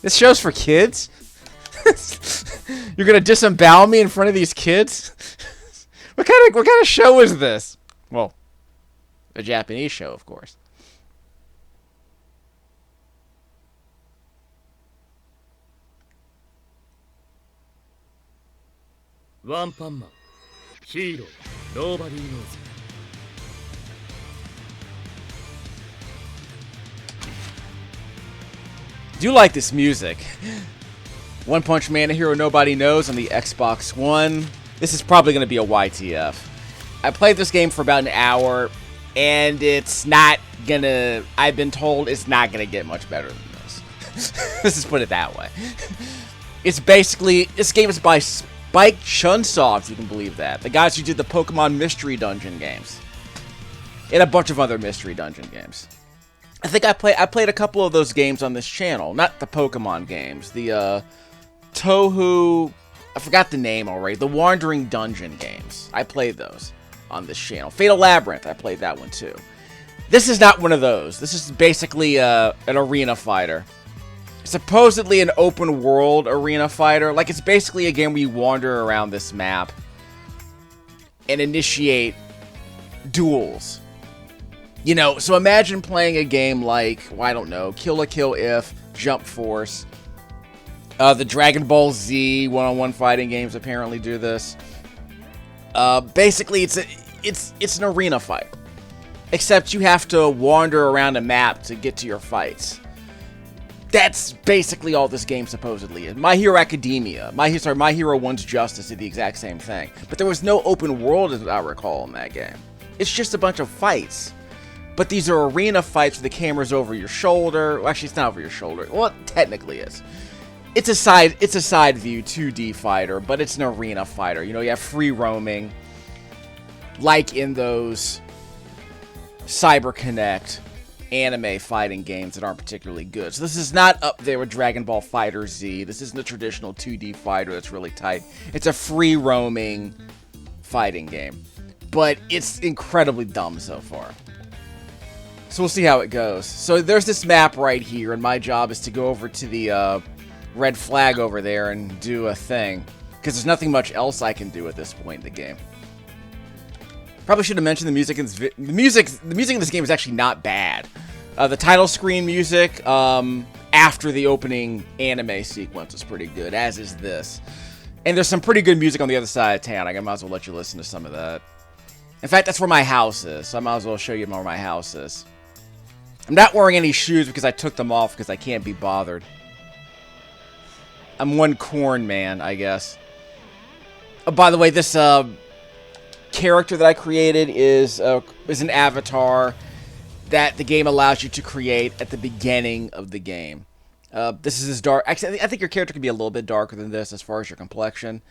This show's for kids? You're gonna disembowel me in front of these kids? What kind of show is this? Well, a Japanese show, of course. One Punch Man, hero, nobody knows. Do like this music. One Punch Man, a hero nobody knows on the Xbox One. This is probably going to be a YTF. I played this game for about an hour, and it's not gonna... I've been told it's not gonna get much better than this. Let's just put it that way. It's basically... This game is by Spike Chunsoft, if you can believe that. The guys who did the Pokemon Mystery Dungeon games. And a bunch of other Mystery Dungeon games. I think I played a couple of those games on this channel. Not the Pokemon games. The, Touhou... I forgot the name already. The Wandering Dungeon games. I played those on this channel. Fatal Labyrinth, I played that one too. This is not one of those. This is basically an arena fighter. Supposedly an open world arena fighter. Like, it's basically a game where you wander around this map and initiate duels. You know, so imagine playing a game like, well, I don't know, Kill la Kill If, Jump Force. The Dragon Ball Z one-on-one fighting games apparently do this. Basically, it's an arena fight, except you have to wander around a map to get to your fights. That's basically all this game supposedly is. My Hero Academia, My Hero One's Justice did the exact same thing, but there was no open world, as I recall, in that game. It's just a bunch of fights, but these are arena fights where the camera's over your shoulder. Well, actually, it's not over your shoulder. Well, it technically is. It's a side view 2D fighter, but it's an arena fighter. You know, you have free roaming, like in those CyberConnect anime fighting games that aren't particularly good. So this is not up there with Dragon Ball FighterZ. This isn't a traditional 2D fighter that's really tight. It's a free roaming fighting game, but it's incredibly dumb so far. So we'll see how it goes. So there's this map right here, and my job is to go over to the red flag over there and do a thing, because there's nothing much else I can do at this point in the game. Probably should have mentioned the music in this the music in this game is actually not bad. The title screen music after the opening anime sequence is pretty good, as is this. And there's some pretty good music on the other side of town. I might as well let you listen to some of that. In fact, that's where my house is, so I might as well show you where my house is. I'm not wearing any shoes because I took them off because I can't be bothered. I'm one corn man, I guess. Oh, by the way, this character that I created is an avatar that the game allows you to create at the beginning of the game. This is as dark. Actually, I think your character can be a little bit darker than this as far as your complexion.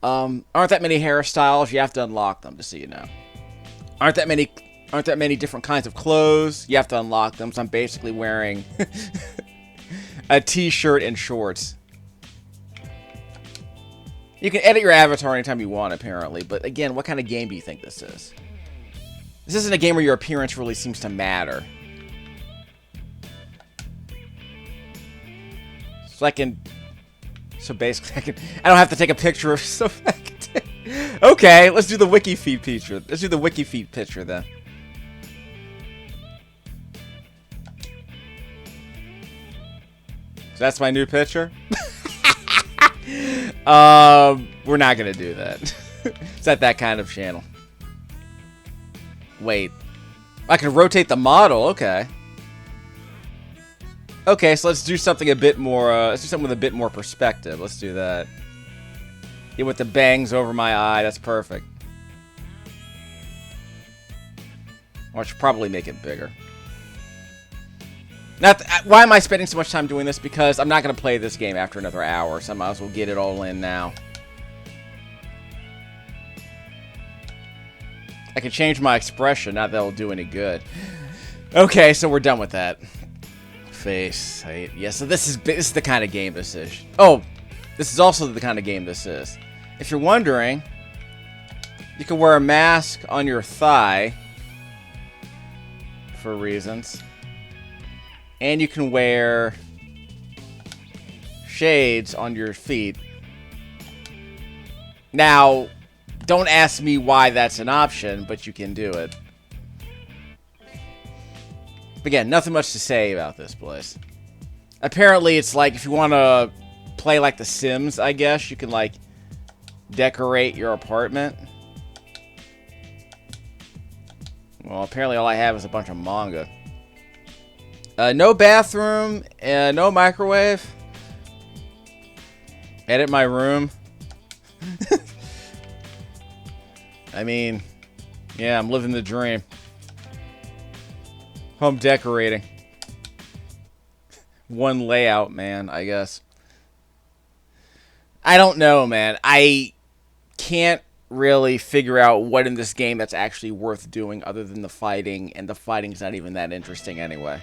Aren't that many hairstyles? You have to unlock them, just so you know. Aren't that many different kinds of clothes? You have to unlock them. So I'm basically wearing a t-shirt and shorts. You can edit your avatar anytime you want, apparently. But again, what kind of game do you think this is? This isn't a game where your appearance really seems to matter. So basically, I don't have to take a picture of stuff. Okay, let's do the wiki feed picture. Let's do the wiki feed picture then. So that's my new picture. We're not gonna do that. It's not that kind of channel. Wait, I can rotate the model. Okay. Okay, so let's do something a bit more. Let's do something with a bit more perspective. Let's do that. Yeah, with the bangs over my eye. That's perfect. Or I should probably make it bigger. Why am I spending so much time doing this? Because I'm not going to play this game after another hour, so I might as well get it all in now. I can change my expression, not that it'll do any good. Okay, so we're done with that. Face height. Yeah, so this is the kind of game this is. Oh, this is also the kind of game this is. If you're wondering, you can wear a mask on your thigh for reasons. And you can wear shades on your feet. Now, don't ask me why that's an option, but you can do it. Again, nothing much to say about this place. Apparently, it's like if you want to play like The Sims, I guess, you can like decorate your apartment. Well, apparently all I have is a bunch of manga. No bathroom, no microwave. Edit my room. I mean, yeah, I'm living the dream. Home decorating. One layout, man, I guess. I don't know, man. I can't really figure out what in this game that's actually worth doing other than the fighting, and the fighting's not even that interesting anyway.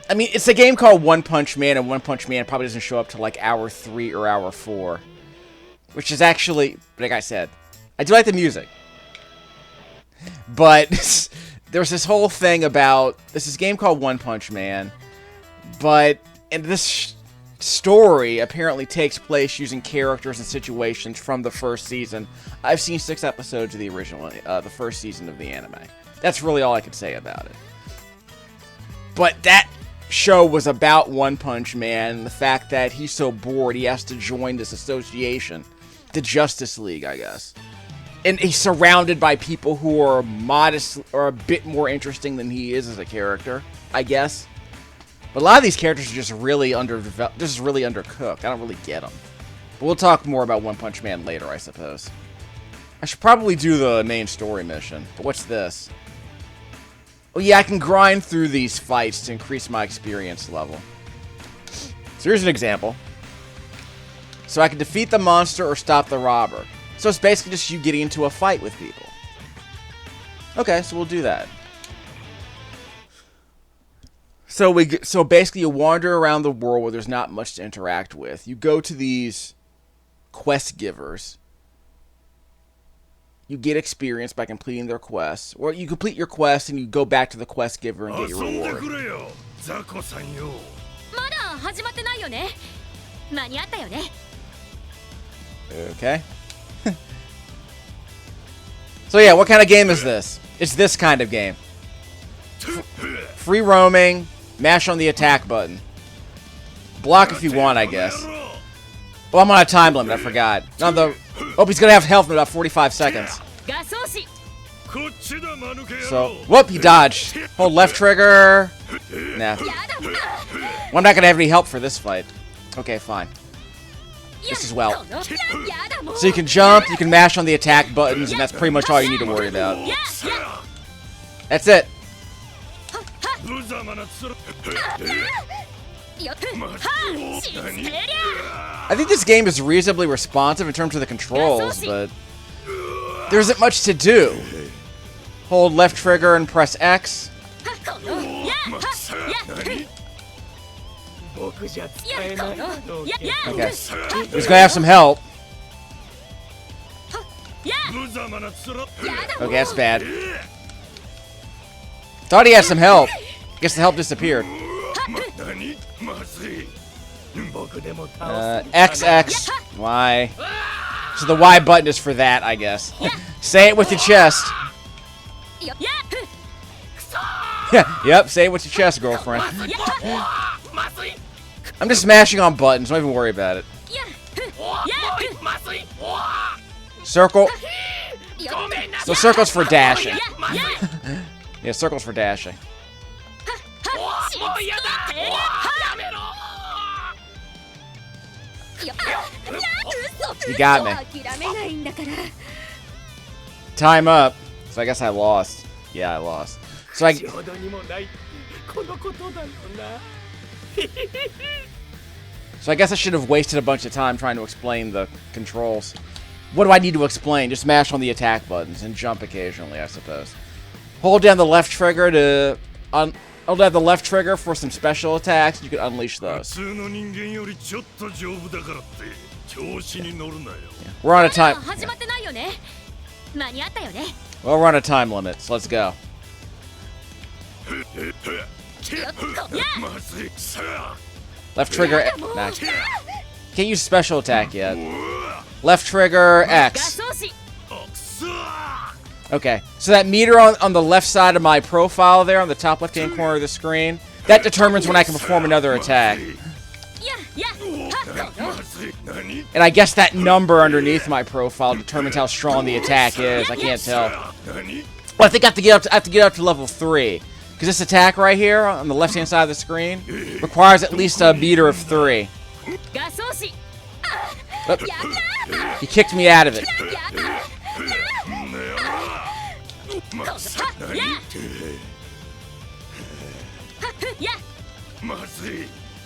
I mean, it's a game called One Punch Man, and One Punch Man probably doesn't show up till like hour 3 or hour 4. Which is actually, like I said, I do like the music. But there's this whole thing about, there's this game called One Punch Man, but in this story apparently takes place using characters and situations from the first season. I've seen 6 episodes of the original, the first season of the anime. That's really all I can say about it. But that show was about One Punch Man and the fact that he's so bored he has to join this association, the Justice League, I guess. And he's surrounded by people who are modest or a bit more interesting than he is as a character, I guess. But a lot of these characters are just really underdeveloped, just really undercooked. I don't really get them. But we'll talk more about One Punch Man later, I suppose. I should probably do the main story mission. But what's this? Oh yeah, I can grind through these fights to increase my experience level. So here's an example. So I can defeat the monster or stop the robber. So it's basically just you getting into a fight with people. Okay, so we'll do that. So basically you wander around the world where there's not much to interact with. You go to these quest givers. You get experience by completing their quests. Or you complete your quest and you go back to the quest giver and get your reward. Okay. So yeah, what kind of game is this? It's this kind of game. Free roaming, mash on the attack button. Block if you want, I guess. Oh, I'm on a time limit, I forgot. Oh, he's gonna have health in about 45 seconds. So, whoop, he dodged. Hold left trigger. Nah. Well, I'm not gonna have any help for this fight. Okay, fine. Just as well. So you can jump, you can mash on the attack buttons, and that's pretty much all you need to worry about. That's it. I think this game is reasonably responsive in terms of the controls, but there isn't much to do. Hold left trigger and press X. Okay. He's gonna have some help. Okay, that's bad. Thought he had some help. Guess the help disappeared. X, X, Y. So the Y button is for that, I guess. Say it with your chest. Yep, say it with your chest, girlfriend. I'm just smashing on buttons, don't even worry about it. Circle. So circle's for dashing. Yeah, circle's for dashing. You got me. Time up. So I guess I lost. Yeah, I lost. So I guess I should have wasted a bunch of time trying to explain the controls. What do I need to explain? Just mash on the attack buttons and jump occasionally, I suppose. Hold down the left trigger to hold down the left trigger for some special attacks. You can unleash those. Yeah. We're on a time. Well, we're on a time limit, so let's go. Left trigger. Nah, can't use special attack yet. Left trigger X. Okay, so that meter on the left side of my profile there, on the top left-hand corner of the screen, that determines when I can perform another attack. And I guess that number underneath my profile determines how strong the attack is. I can't tell. Well, I think I have to get up to level 3. Because this attack right here, on the left-hand side of the screen, requires at least a meter of 3. Oh, he kicked me out of it.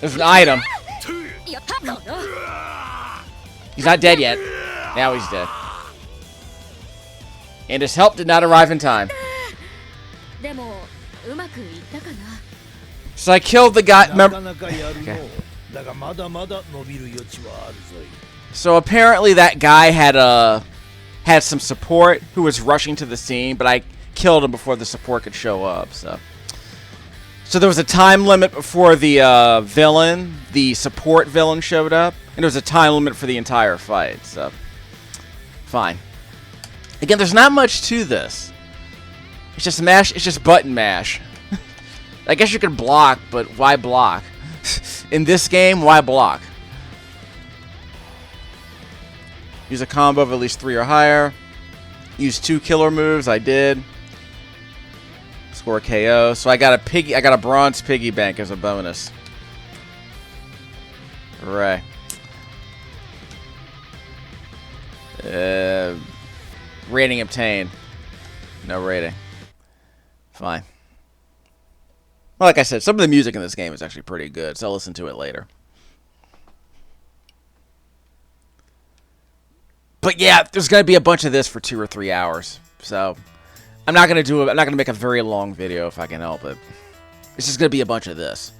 There's an item. He's not dead yet. Now he's dead. And his help did not arrive in time. So I killed the guy. Okay. So apparently that guy had some support who was rushing to the scene, but I killed him before the support could show up. So there was a time limit before the villain, the support villain, showed up, and there was a time limit for the entire fight. So fine. Again, there's not much to this. It's just mash. It's just button mash. I guess you could block, but why block? In this game, why block? Use a combo of at least 3 or higher. Use 2 killer moves. I did. Score a KO. So I got a bronze piggy bank as a bonus. Hooray. Rating obtained. No rating. Fine. Well, like I said, some of the music in this game is actually pretty good, so I'll listen to it later. But yeah, there's gonna be a bunch of this for 2 or 3 hours, so I'm not gonna make a very long video if I can help it. It's just gonna be a bunch of this.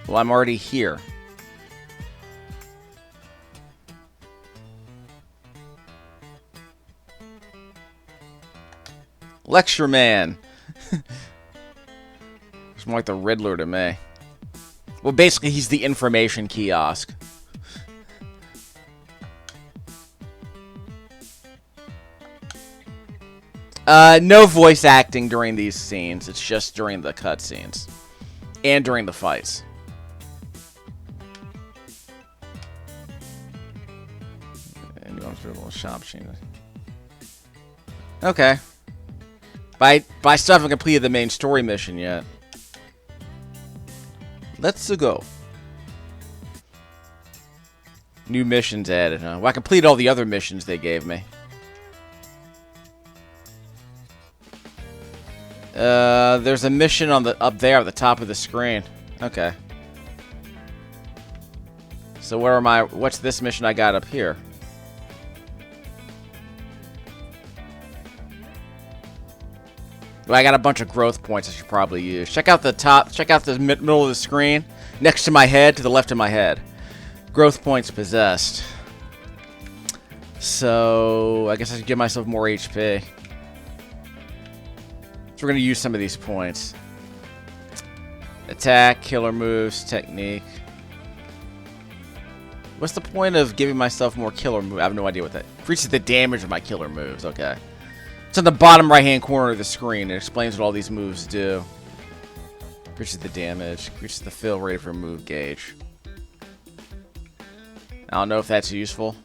Well, I'm already here. Lecture Man. It's more like the Riddler to me. Well, basically, he's the information kiosk. No voice acting during these scenes. It's just during the cutscenes. And during the fights. And you want to do a little shop machine. Okay. But I still haven't completed the main story mission yet. Let's go. New missions added, huh? Well, I completed all the other missions they gave me. There's a mission on up there at the top of the screen. Okay. So what's this mission I got up here? Well, I got a bunch of growth points I should probably use. Check out the top. Check out the middle of the screen. Next to my head, to the left of my head. Growth points possessed. So, I guess I should give myself more HP. So we're going to use some of these points. Attack, killer moves, technique. What's the point of giving myself more killer moves? I have no idea what that... Increases the damage of my killer moves. Okay. It's on the bottom right-hand corner of the screen. It explains what all these moves do. Increases the damage. Increases the fill rate for move gauge. I don't know if that's useful.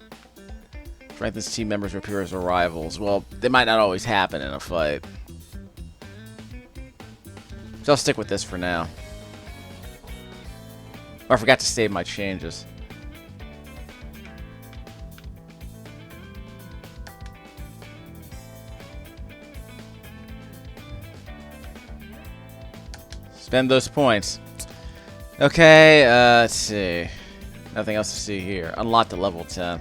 Strengthens team members who appear as rivals. Well, they might not always happen in a fight. So I'll stick with this for now. Oh, I forgot to save my changes. Spend those points. Okay, let's see. Nothing else to see here. Unlock to level 10.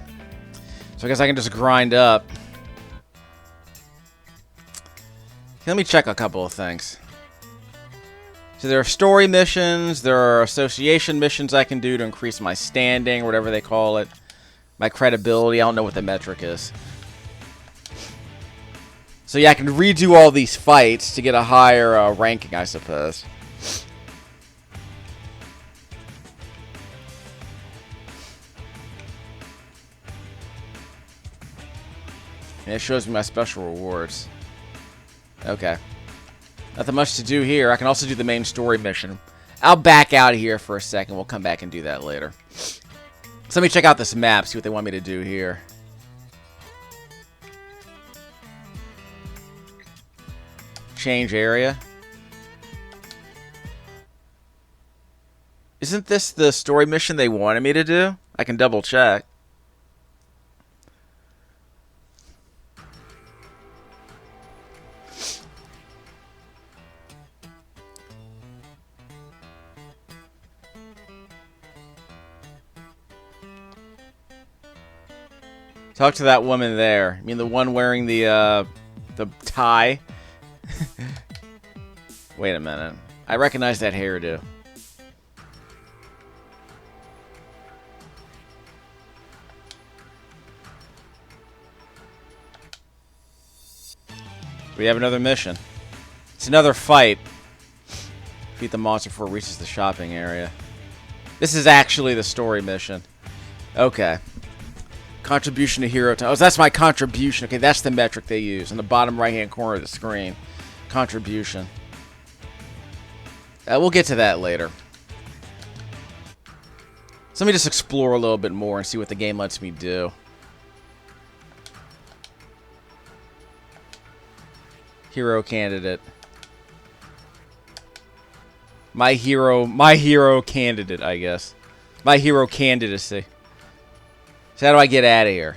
So I guess I can just grind up. Okay, let me check a couple of things. So there are story missions. There are association missions I can do to increase my standing, or whatever they call it. My credibility. I don't know what the metric is. So yeah, I can redo all these fights to get a higher ranking, I suppose. And it shows me my special rewards. Okay. Nothing much to do here. I can also do the main story mission. I'll back out of here for a second. We'll come back and do that later. So let me check out this map, see what they want me to do here. Change area. Isn't this the story mission they wanted me to do? I can double check. Talk to that woman there. I mean the one wearing the tie? Wait a minute. I recognize that hairdo. We have another mission. It's another fight. Defeat the monster before it reaches the shopping area. This is actually the story mission. Okay. Contribution to hero time. Oh, that's my contribution. Okay, that's the metric they use in the bottom right-hand corner of the screen. Contribution. We'll get to that later. So let me just explore a little bit more and see what the game lets me do. Hero candidate. My hero candidate, I guess. My hero candidacy. So how do I get out of here?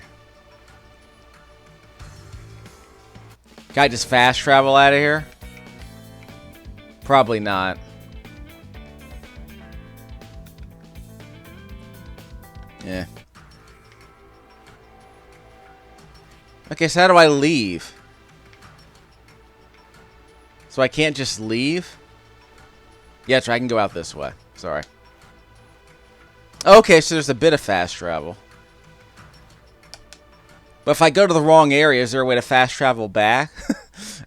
Can I just fast travel out of here? Probably not. Yeah. Okay, so how do I leave? So I can't just leave? Yeah, so I can go out this way. Sorry. Okay, so there's a bit of fast travel. But if I go to the wrong area, is there a way to fast travel back?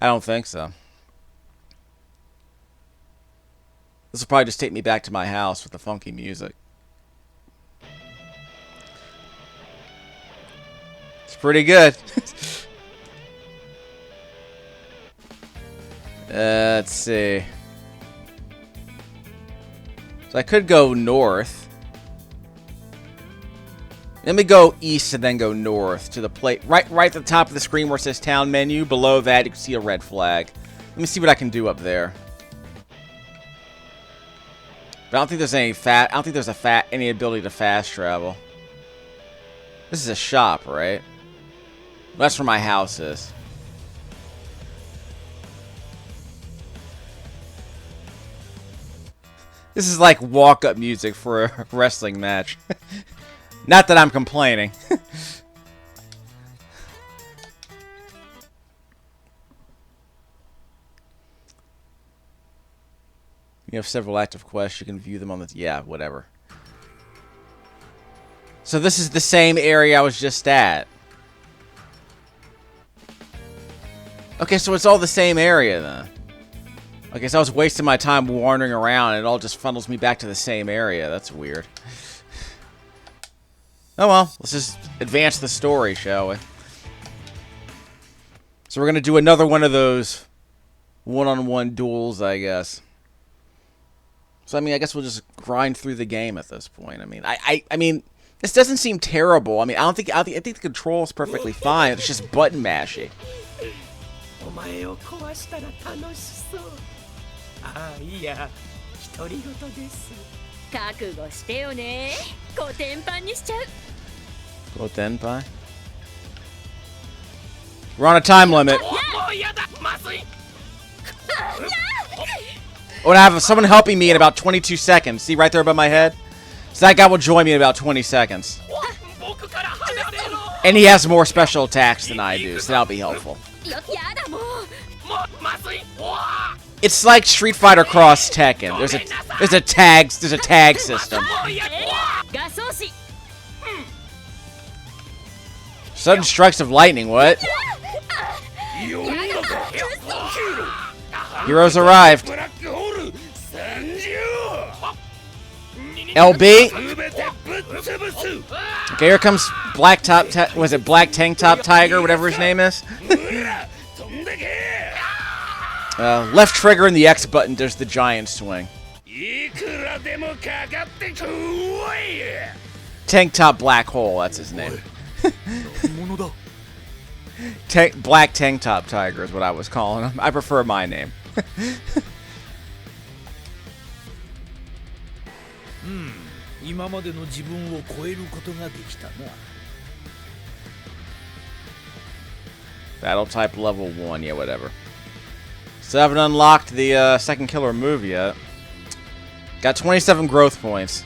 I don't think so. This will probably just take me back to my house with the funky music. It's pretty good. Let's see. So I could go north. Let me go east and then go north to the plate. Right at the top of the screen where it says town menu. Below that, you can see a red flag. Let me see what I can do up there. But I don't think there's any ability to fast travel. This is a shop, right? Well, that's where my house is. This is like walk-up music for a wrestling match. Not that I'm complaining. You have several active quests. You can view them on the... Yeah, whatever. So this is the same area I was just at. Okay, so it's all the same area then. Okay, so I was wasting my time wandering around and it all just funnels me back to the same area. That's weird. Oh well, let's just advance the story, shall we? So we're going to do another one of those one-on-one duels, I guess. So, I mean, I guess we'll just grind through the game at this point. I mean, I mean, this doesn't seem terrible. I mean, I think the control is perfectly fine. It's just button mashing. Gotenpai? We're on a time limit. Oh, and I have someone helping me in about 22 seconds. See right there above my head? So that guy will join me in about 20 seconds. And he has more special attacks than I do, so that'll be helpful. It's like Street Fighter Cross Tekken. There's a tag system. Sudden strikes of lightning, what? Heroes arrived. LB. Okay, here comes Black Top. Was it Black Tank Top Tiger? Whatever his name is. Left trigger and the X button does the giant swing. Tank Top Black Hole. That's his name. Black Tank Top Tiger is what I was calling him. I prefer my name. Battle type level 1, yeah, whatever. So I haven't unlocked the second killer move yet. Got 27 growth points.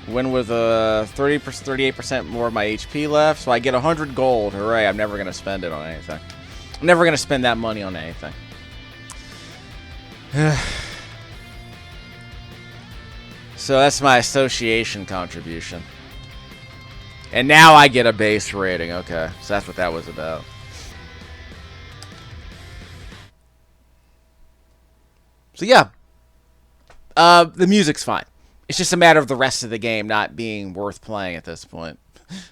Win with 38% more of my HP left, so I get 100 gold. Hooray, I'm never going to spend it on anything. I'm never going to spend that money on anything. So that's my association contribution. And now I get a base rating. Okay, so that's what that was about. So yeah, the music's fine. It's just a matter of the rest of the game not being worth playing at this point.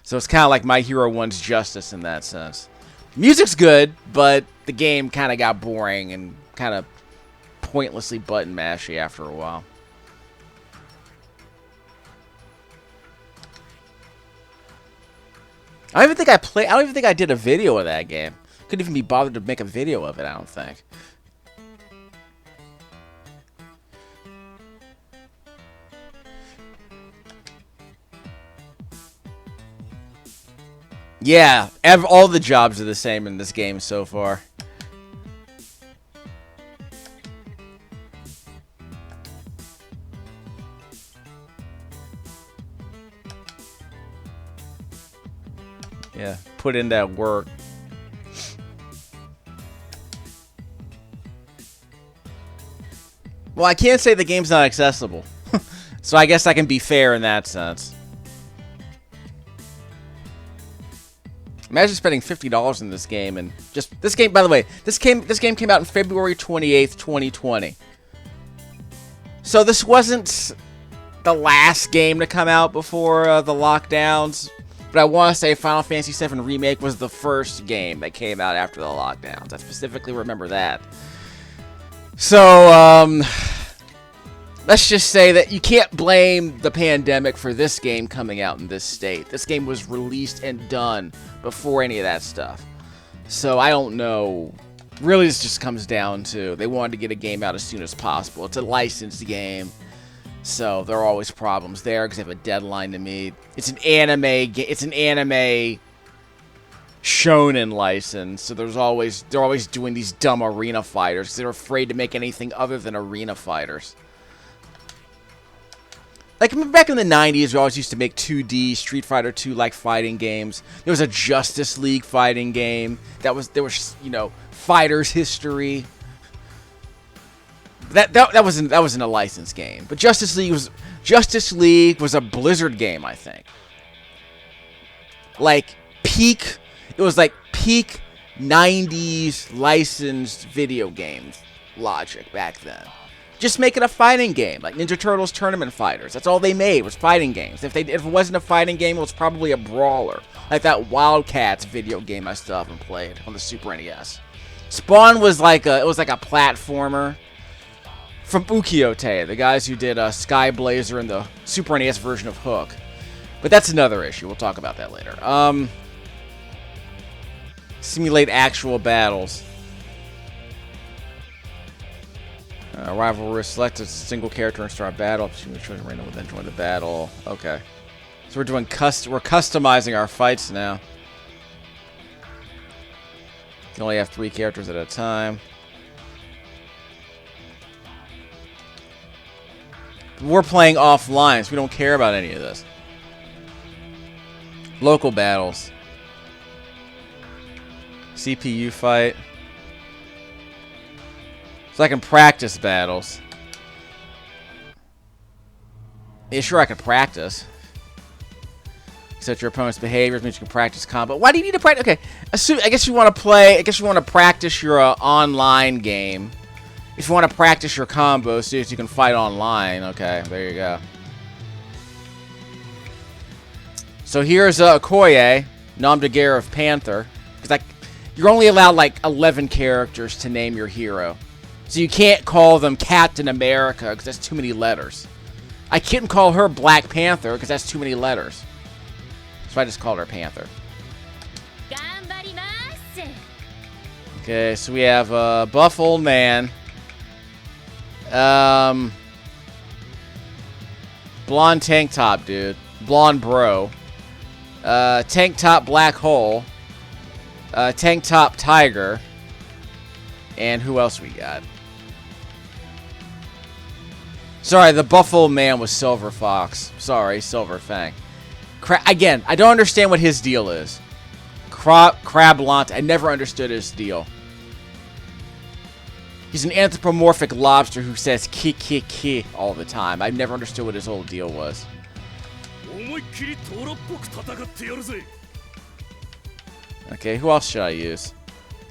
So it's kind of like My Hero 1's Justice in that sense. Music's good, but the game kind of got boring and kind of pointlessly button mashy after a while. I don't even think I did a video of that game. Couldn't even be bothered to make a video of it, I don't think. Yeah, all the jobs are the same in this game so far. Yeah, put in that work. Well, I can't say the game's not accessible. So I guess I can be fair in that sense. Imagine spending $50 in this game and just this game. By the way, this game came out on February 28th, 2020. So this wasn't the last game to come out before the lockdowns, but I want to say Final Fantasy VII Remake was the first game that came out after the lockdowns. I specifically remember that. So let's just say that you can't blame the pandemic for this game coming out in this state. This game was released and done before any of that stuff. So I don't know. Really, this just comes down to they wanted to get a game out as soon as possible. It's a licensed game, so there are always problems there because they have a deadline to meet. It's an anime. It's an anime shonen license, so they're always doing these dumb arena fighters because they're afraid to make anything other than arena fighters. Like, back in the 90s, we always used to make 2D Street Fighter 2 like fighting games. There was a Justice League fighting game. There was, you know, Fighters History. That wasn't a licensed game. But Justice League was a Blizzard game, I think. It was like peak 90s licensed video games logic back then. Just make it a fighting game, like Ninja Turtles Tournament Fighters. That's all they made, was fighting games. If it wasn't a fighting game, it was probably a brawler. Like that Wildcats video game I still haven't played on the Super NES. Spawn was like a platformer from Ukiyo-Tei, the guys who did Sky Blazer and the Super NES version of Hook. But that's another issue. We'll talk about that later. Simulate actual battles. Rivalry. Select a single character and start a battle. Choose random, then join the battle. Okay. So we're customizing our fights now. You can only have 3 characters at a time. We're playing offline, so we don't care about any of this. Local battles. CPU fight. So I can practice battles. Yeah, sure, I can practice. Set your opponent's behaviors means you can practice combo. Why do you need to practice? Okay, I guess you want to play. I guess you want to practice your online game. If you want to practice your combos, so you can fight online. Okay, there you go. So here's Okoye, nom de guerre of Panther. Because like, you're only allowed like 11 characters to name your hero. So you can't call them Captain America because that's too many letters. I couldn't call her Black Panther because that's too many letters. So I just called her Panther. Okay, so we have buff old man. Blonde tank top dude. Blonde bro. Tank top black hole. Tank top tiger. And who else we got? Sorry, the buffalo man was Silver Fox. Sorry, Silverfang. Again, I don't understand what his deal is. Crablant, I never understood his deal. He's an anthropomorphic lobster who says ki ki ki all the time. I never understood what his whole deal was. Okay, who else should I use?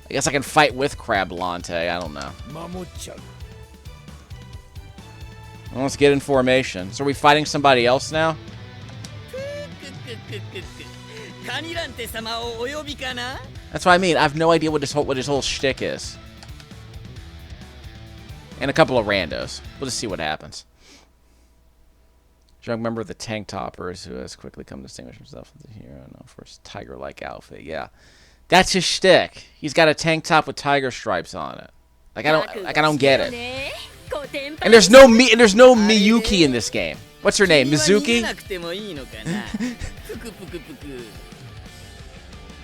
I guess I can fight with Crablante. I don't know. Well, let's get in formation. So are we fighting somebody else now? That's what I mean. I have no idea what his whole shtick is. And a couple of randos. We'll just see what happens. Young member of the Tank Toppers who has quickly come to distinguish himself as a hero for his tiger-like outfit. Yeah, that's his shtick. He's got a tank top with tiger stripes on it. Like I don't get it. And there's no Miyuki in this game. What's her name? Mizuki?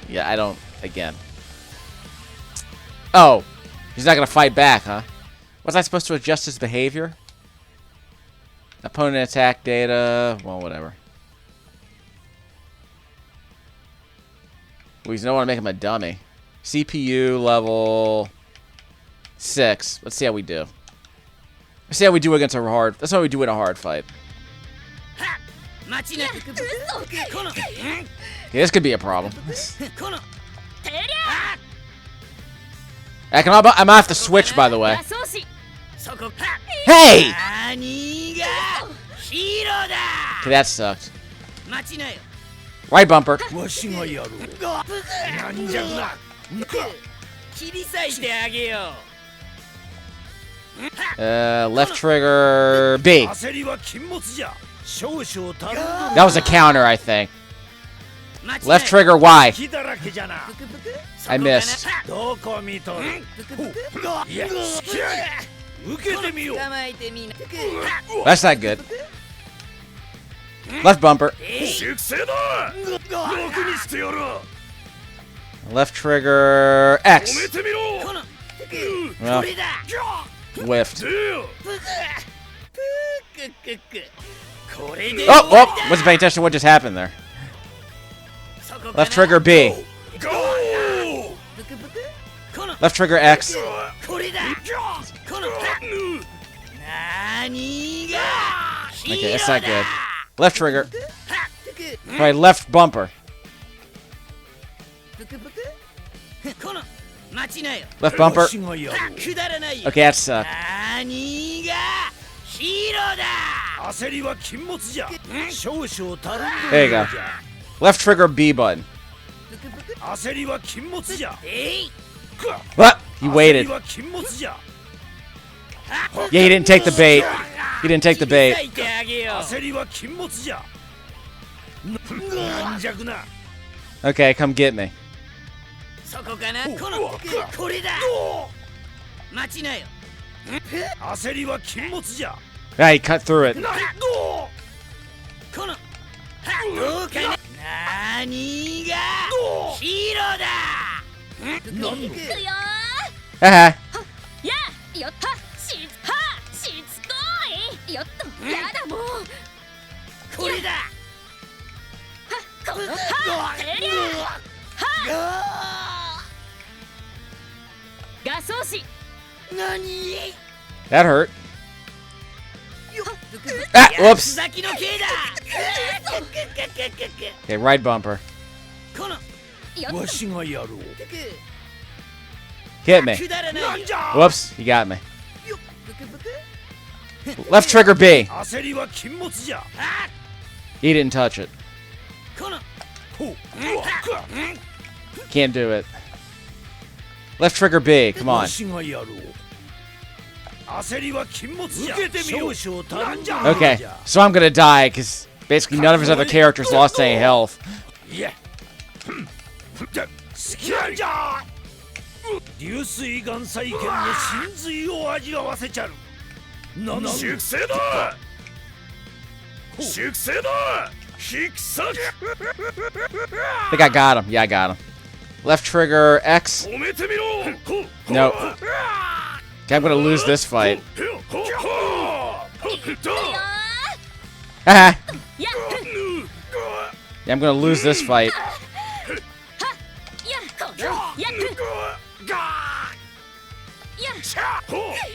Yeah, I don't. Again. Oh, he's not gonna fight back, huh? Was I supposed to adjust his behavior? Opponent attack data. Well, whatever. We don't want to make him a dummy. CPU level 6. Let's see how we do. Let's see how we do against a hard. That's how we do in a hard fight. Yeah, this could be a problem. I'm gonna have to switch, by the way. Hey! Okay, that sucked. Right bumper. Left trigger B. That was a counter, I think. Left trigger Y. I missed. That's not good. Left bumper. Left trigger X. Well, whiffed. Oh, wasn't paying attention to what just happened there. Left trigger B. Left trigger X. Okay, that's not good. Left trigger. Right, left bumper. Left bumper. Okay, that sucked. There you go. Left trigger B button. What? He waited. Yeah, he didn't take the bait. He didn't take the bait. Okay, come get me. Yeah, he cut through it. Haha. That hurt. Ah, whoops. Okay, right bumper. Hit me. Whoops, you got me. Left trigger B. He didn't touch it. Can't do it. Left trigger B, come on. Okay, so I'm gonna die because basically none of his other characters lost any health. I think I got him. Yeah, I got him. Left trigger X. Nope. Okay, I'm gonna lose this fight. Haha. Yeah, I'm gonna lose this fight.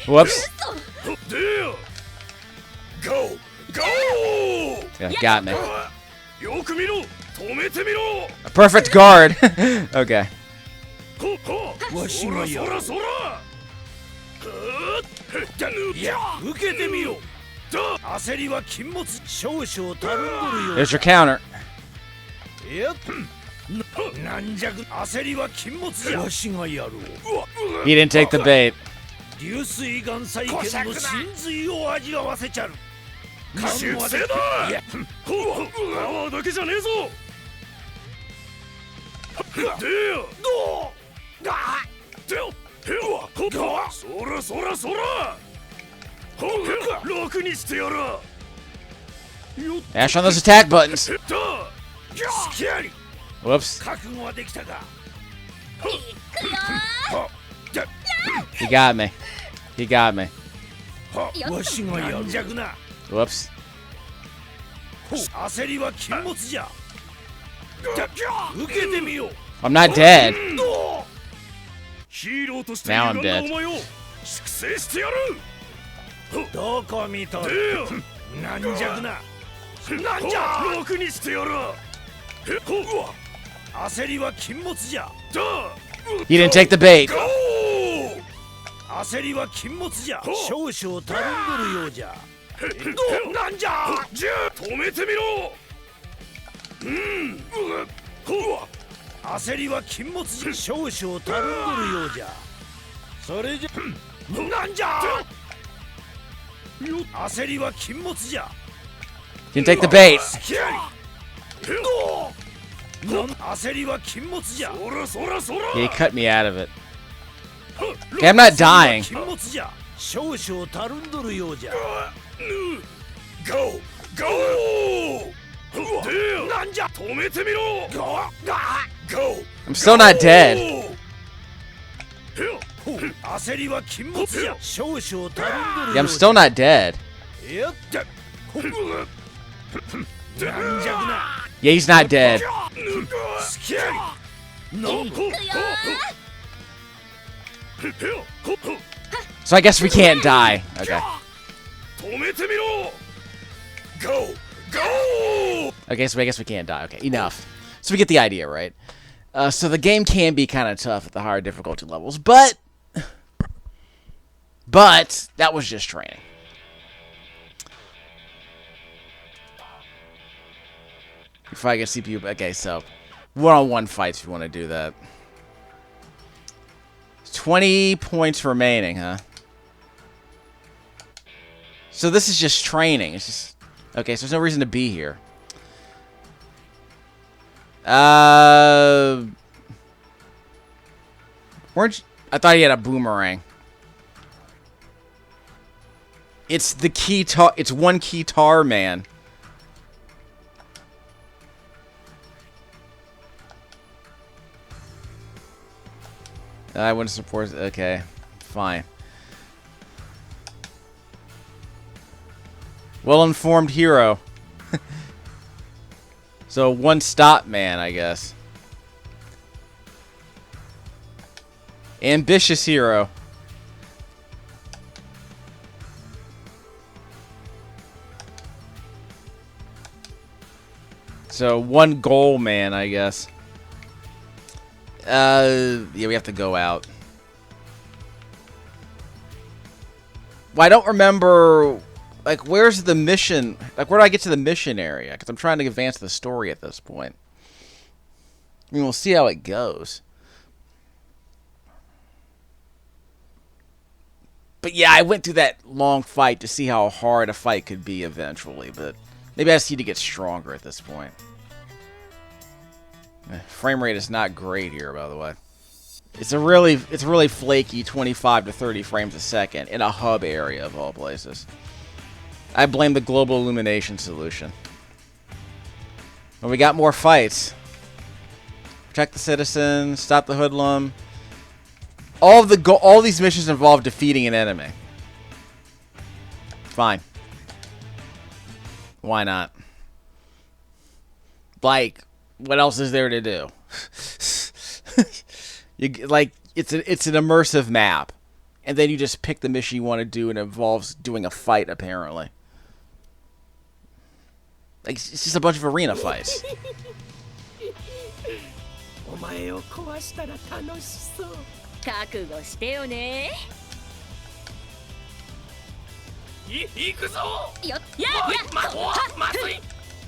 Whoops. Yeah, got me. A perfect guard. Okay. There's your counter. He didn't take the bait. Mash on those attack buttons. Whoops. He got me. He got me. Whoops. I'm not dead. Now I'm dead. He didn't take the bait. Didn't take the bait. Yeah, he cut me out of it. Okay, I'm not dying. I'm still not dead. Yeah, I'm still not dead. Yeah, he's not dead. So I guess we can't die. Okay. Okay, so I guess we can't die. Okay, enough. So we get the idea, right? So the game can be kind of tough at the higher difficulty levels, but that was just training. If I get CPU, okay, so one-on-one fights if you want to do that. 20 points remaining, huh? So this is just training. It's just okay. So there's no reason to be here. Weren't you, I thought he had a boomerang. It's the Cheetara. It's one Cheetara man. I wouldn't support. Okay, fine. Well-informed hero. So one-stop man, I guess. Ambitious hero. So, one goal, man, I guess. Yeah, we have to go out. Well, I don't remember, like, where's the mission? Like, where do I get to the mission area? Because I'm trying to advance the story at this point. I mean, we'll see how it goes. But yeah, I went through that long fight to see how hard a fight could be eventually. But maybe I just need to get stronger at this point. Frame rate is not great here, by the way. It's really flaky 25 to 30 frames a second in a hub area of all places. I blame the global illumination solution. But we got more fights. Protect the citizens, stop the hoodlum. All these missions involve defeating an enemy. Fine. Why not? Like, what else is there to do? It's an immersive map, and then you just pick the mission you want to do, and it involves doing a fight. Apparently, like it's just a bunch of arena fights.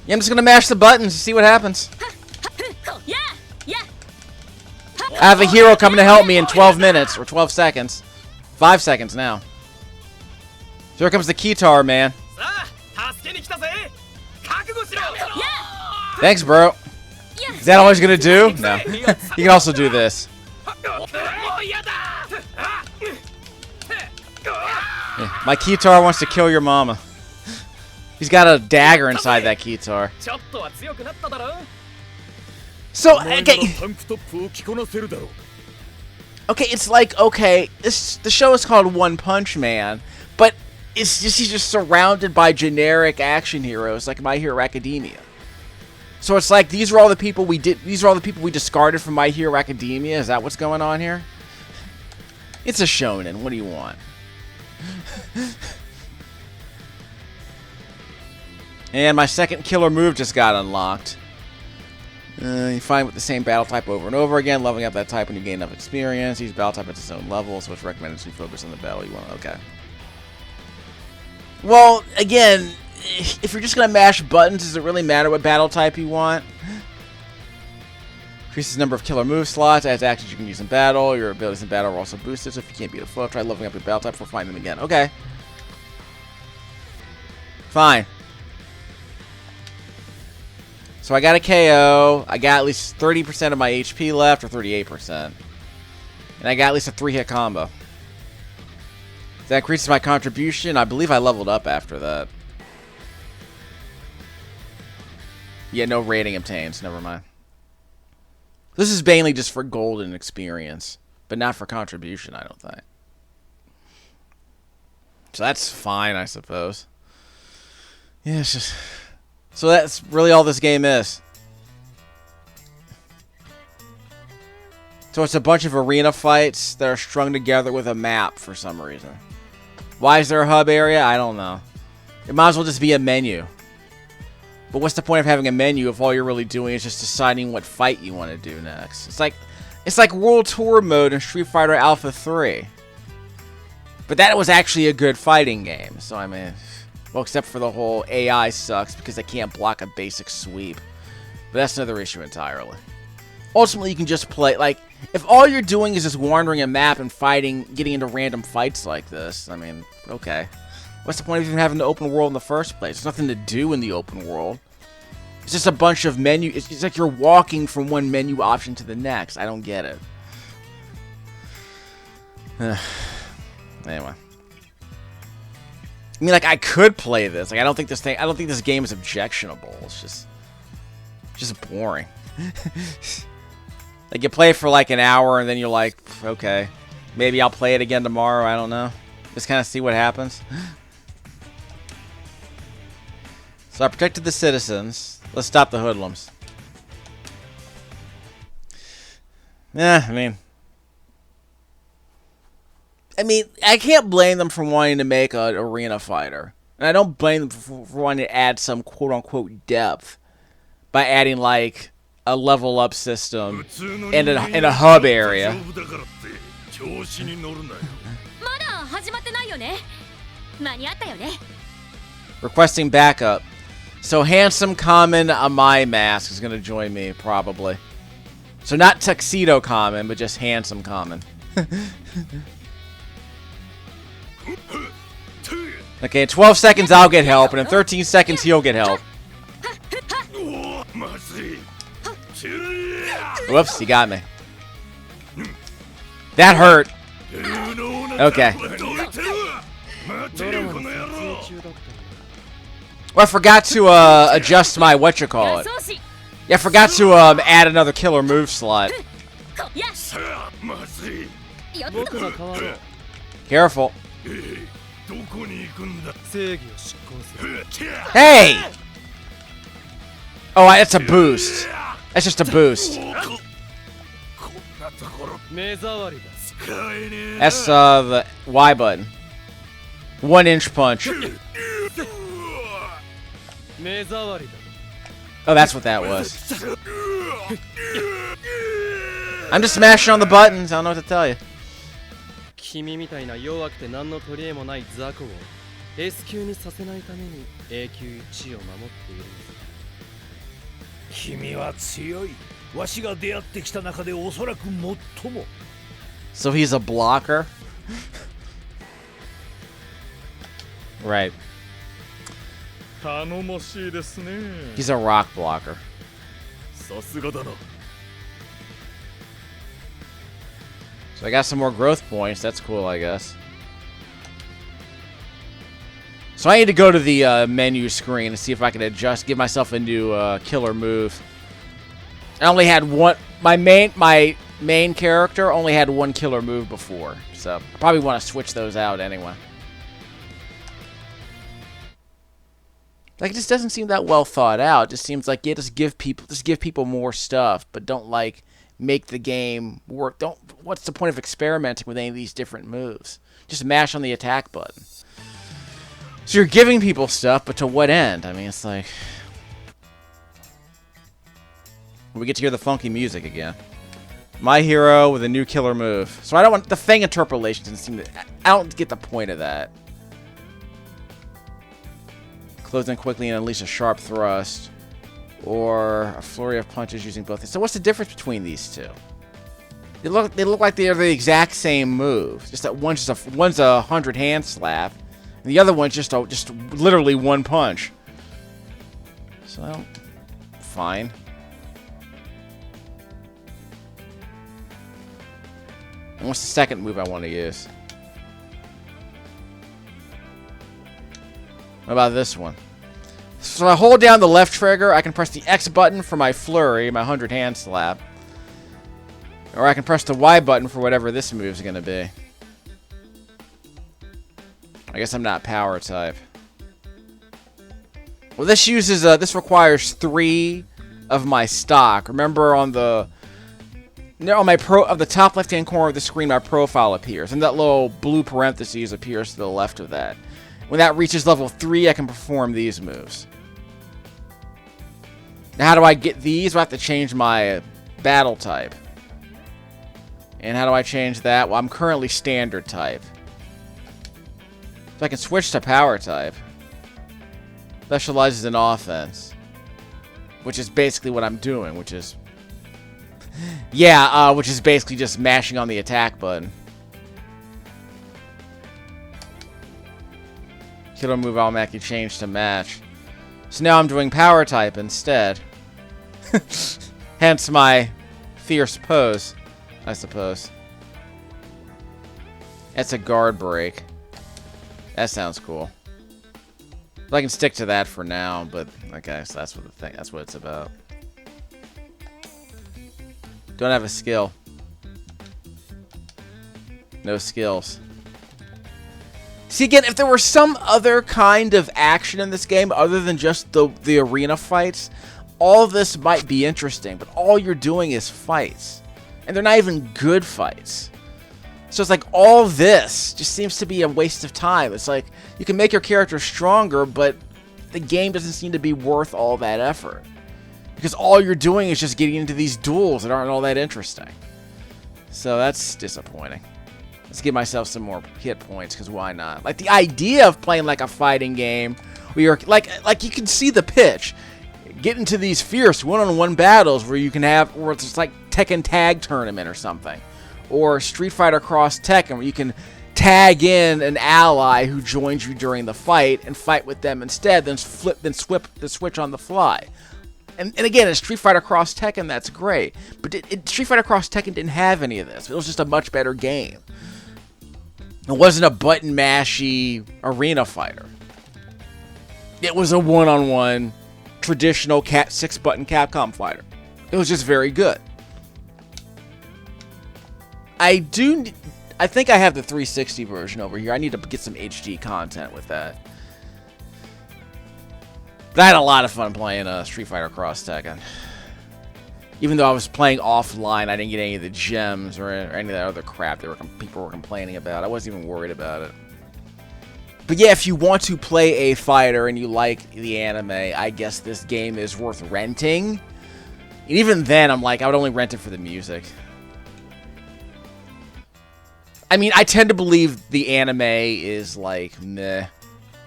Yeah, I'm just gonna mash the buttons to see what happens. I have a hero coming to help me in 12 minutes, or 12 seconds. 5 seconds now. So here comes the Cheetara, man. Thanks, bro. Is that all he's gonna do? No. He can also do this. Yeah, my Cheetara wants to kill your mama. He's got a dagger inside that Cheetara. So, okay, it's like, okay, the show is called One Punch Man, but he's just surrounded by generic action heroes like My Hero Academia. So it's like these are all the people we discarded from My Hero Academia. Is that what's going on here? It's a shonen. What do you want? And my second killer move just got unlocked. You find with the same battle type over and over again, leveling up that type when you gain enough experience. Each battle type at its own level, so it's recommended to focus on the battle you want. Okay. Well, again, if you're just going to mash buttons, does it really matter what battle type you want? Increases the number of killer move slots, adds actions you can use in battle. Your abilities in battle are also boosted, so if you can't beat a foe, try leveling up your battle type before fighting them again. Okay. Fine. So I got a KO, I got at least 30% of my HP left, or 38%. And I got at least a 3-hit combo. That increases my contribution. I believe I leveled up after that. Yeah, no rating obtains, never mind. This is mainly just for gold and experience, but not for contribution, I don't think. So that's fine, I suppose. Yeah, it's just... So that's really all this game is. So it's a bunch of arena fights that are strung together with a map for some reason. Why is there a hub area? I don't know. It might as well just be a menu. But what's the point of having a menu if all you're really doing is just deciding what fight you want to do next? It's like World Tour mode in Street Fighter Alpha 3. But that was actually a good fighting game. So I mean... Well, except for the whole AI sucks because they can't block a basic sweep. But that's another issue entirely. Ultimately, you can just play, like, if all you're doing is just wandering a map and fighting, getting into random fights like this, I mean, okay. What's the point of even having the open world in the first place? There's nothing to do in the open world. It's just a bunch of menu, it's like you're walking from one menu option to the next. I don't get it. Anyway. I mean, like, I could play this. Like, I don't think this game is objectionable. It's just boring. Like, you play it for like an hour, and then you're like, okay, maybe I'll play it again tomorrow. I don't know. Just kind of see what happens. So I protected the citizens. Let's stop the hoodlums. Yeah, I mean, I can't blame them for wanting to make an arena fighter. And I don't blame them for wanting to add some quote-unquote depth. by adding like a level up system in a hub area. Requesting backup. So handsome common my mask is gonna join me probably. So not tuxedo common, but just handsome common. Okay, in 12 seconds I'll get help, and in 13 seconds he'll get help. Whoops, he got me. That hurt. Okay. Well, I forgot to adjust my whatchamacallit. Yeah, I forgot to add another killer move slot. Careful. Hey! Oh, it's a boost. That's just a boost. That's the Y button. 1-inch punch. Oh, that's what that was. I'm just smashing on the buttons. I don't know what to tell you. So he's a blocker? Right. He's a rock blocker. So I got some more growth points. That's cool, I guess. So I need to go to the menu screen and see if I can adjust, give myself a new killer move. I only had one. My main character only had one killer move before, so I probably want to switch those out anyway. Like, it just doesn't seem that well thought out. It just seems like, yeah, just give people more stuff, but don't like make the game work. What's the point of experimenting with any of these different moves? Just mash on the attack button. So you're giving people stuff, but to what end? I mean, it's like, we get to hear the funky music again. My hero with a new killer move. So I don't want the Fang interpolation. Doesn't seem to. I don't get the point of that. Close in quickly and unleash a sharp thrust, or a flurry of punches using both. So what's the difference between these two? They look like they are the exact same move. Just that one's a 100 hand slap, and the other one's just literally one punch. So fine. And what's the second move I want to use? What about this one? So I hold down the left trigger, I can press the X button for my flurry, my 100 hand slap. Or I can press the Y button for whatever this move is going to be. I guess I'm not power type. Well, this requires 3 of my stock. Remember on the top left-hand corner of the screen, my profile appears, and that little blue parentheses appears to the left of that. When that reaches level 3, I can perform these moves. Now, how do I get these? I have to change my battle type. And how do I change that? Well, I'm currently standard type. So I can switch to power type. Specializes in offense. Which is basically what I'm doing, which is... yeah, which is basically just mashing on the attack button. Killer move automatically changed to match. So now I'm doing power type instead. Hence my fierce pose, I suppose. That's a guard break. That sounds cool. I can stick to that for now, but okay, so that's what it's about. Don't have a skill. No skills. See, again, if there were some other kind of action in this game other than just the arena fights, all this might be interesting, but all you're doing is fights. And they're not even good fights. So it's like all this just seems to be a waste of time. It's like you can make your character stronger, but the game doesn't seem to be worth all that effort. Because all you're doing is just getting into these duels that aren't all that interesting. So that's disappointing. Let's give myself some more hit points, because why not? Like, the idea of playing like a fighting game where you're like you can see the pitch. Get into these fierce one-on-one battles where you can have, or it's like Tekken Tag Tournament or something. Or Street Fighter Cross Tekken, where you can tag in an ally who joins you during the fight and fight with them instead, then flip the switch on the fly. And again, in Street Fighter Cross Tekken, that's great. But Street Fighter Cross Tekken didn't have any of this. It was just a much better game. It wasn't a button-mashy arena fighter. It was a one-on-one, traditional 6-button Capcom fighter. It was just very good. I think I have the 360 version over here. I need to get some HD content with that. But I had a lot of fun playing Street Fighter Cross Tekken. Even though I was playing offline, I didn't get any of the gems or any of that other crap that people were complaining about. I wasn't even worried about it. But yeah, if you want to play a fighter and you like the anime, I guess this game is worth renting. And even then, I'm like, I would only rent it for the music. I mean, I tend to believe the anime is like, meh.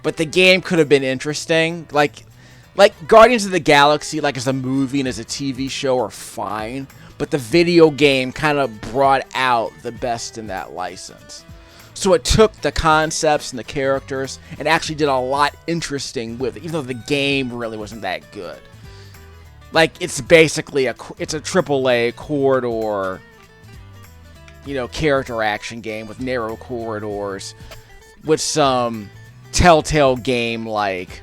But the game could have been interesting. Like Guardians of the Galaxy, like as a movie and as a TV show, are fine. But the video game kind of brought out the best in that license. So it took the concepts and the characters and actually did a lot interesting with it, even though the game really wasn't that good. Like, it's basically it's a AAA corridor, you know, character action game with narrow corridors with some Telltale game like,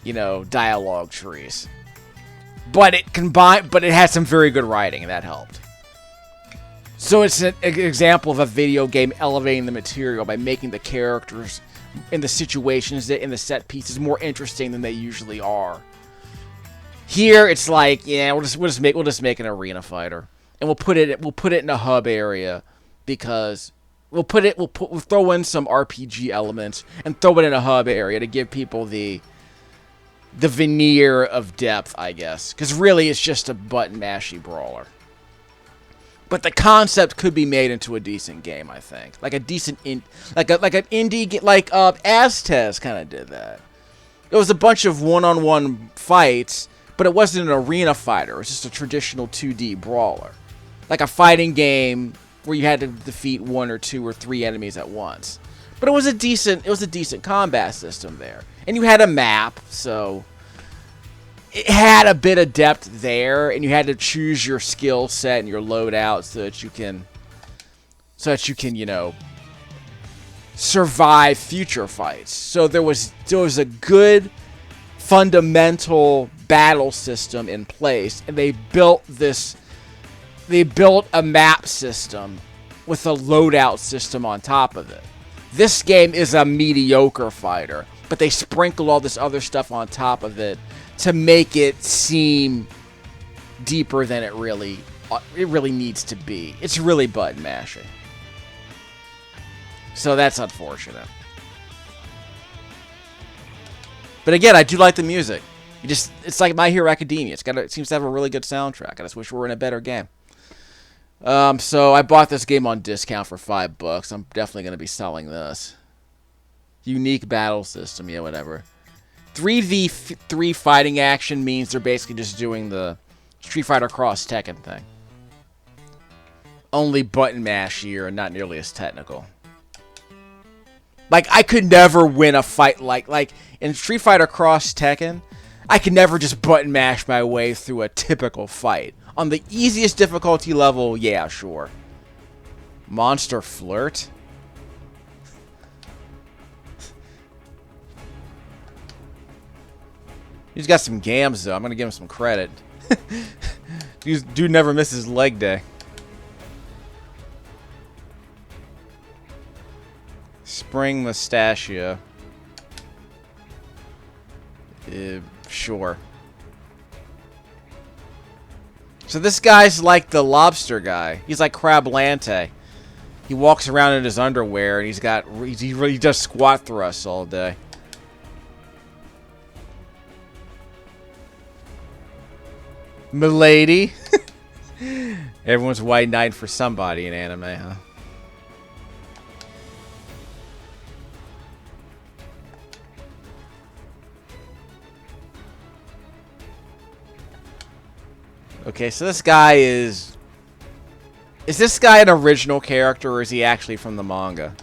you know, dialogue trees. But it had some very good writing, and that helped. So it's an example of a video game elevating the material by making the characters and the situations in the set pieces more interesting than they usually are. Here it's like, yeah, we'll just make an arena fighter, and we'll put it in a hub area because we'll throw in some RPG elements and throw it in a hub area to give people the veneer of depth, I guess, because really it's just a button mashy brawler. But the concept could be made into a decent game, I think. Like a decent like an indie game, like Aztez kind of did that. It was a bunch of one-on-one fights, but it wasn't an arena fighter. It was just a traditional 2D brawler. Like a fighting game where you had to defeat 1 or 2 or 3 enemies at once. But it was a decent combat system there. And you had a map, so it had a bit of depth there, and you had to choose your skill set and your loadout so that you can, you know, survive future fights. So there was a good fundamental battle system in place, and they built a map system with a loadout system on top of it. This game is a mediocre fighter, but they sprinkle all this other stuff on top of it to make it seem deeper than it really needs to be. It's really button mashing. So that's unfortunate. But again, I do like the music. It's like My Hero Academia. It seems to have a really good soundtrack. I just wish we were in a better game. So I bought this game on discount for $5. I'm definitely going to be selling this. Unique battle system, yeah, whatever. 3v3 fighting action means they're basically just doing the Street Fighter Cross Tekken thing. Only button mashier and not nearly as technical. Like, I could never win a fight like in Street Fighter Cross Tekken, I could never just button mash my way through a typical fight. On the easiest difficulty level, yeah, sure. Monster Flirt? He's got some gams, though. I'm going to give him some credit. Dude never misses leg day. Spring Mustachio. Sure. So this guy's like the lobster guy. He's like Crab Lante. He walks around in his underwear, and he does squat thrusts all day. Milady. Everyone's white knight for somebody in anime, huh? Okay, so this guy is... Is this guy an original character, or is he actually from the manga?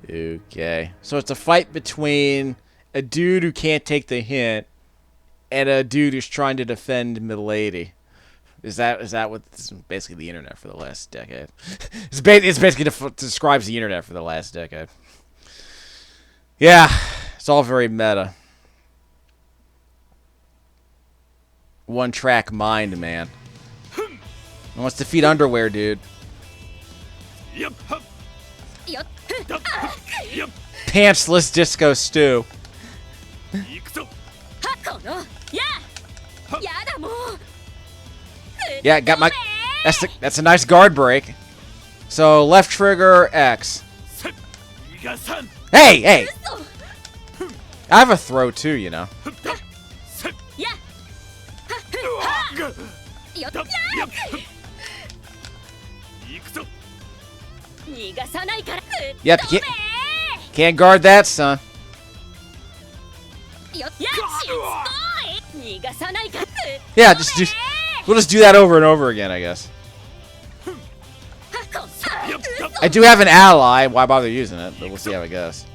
Okay, so it's a fight between a dude who can't take the hint and a dude who's trying to defend Milady. Is that what this is basically the internet for the last decade? It's basically describes the internet for the last decade. Yeah, it's all very meta. One track mind, man. Wants to feed underwear, dude. Pantsless disco stew. Yeah, got my... That's a nice guard break. So, left trigger, X. Hey, hey! I have a throw too, you know. Yep, can't guard that, son. Yeah, we'll just do that over and over again, I guess. I do have an ally. Why bother using it? But we'll see how it goes.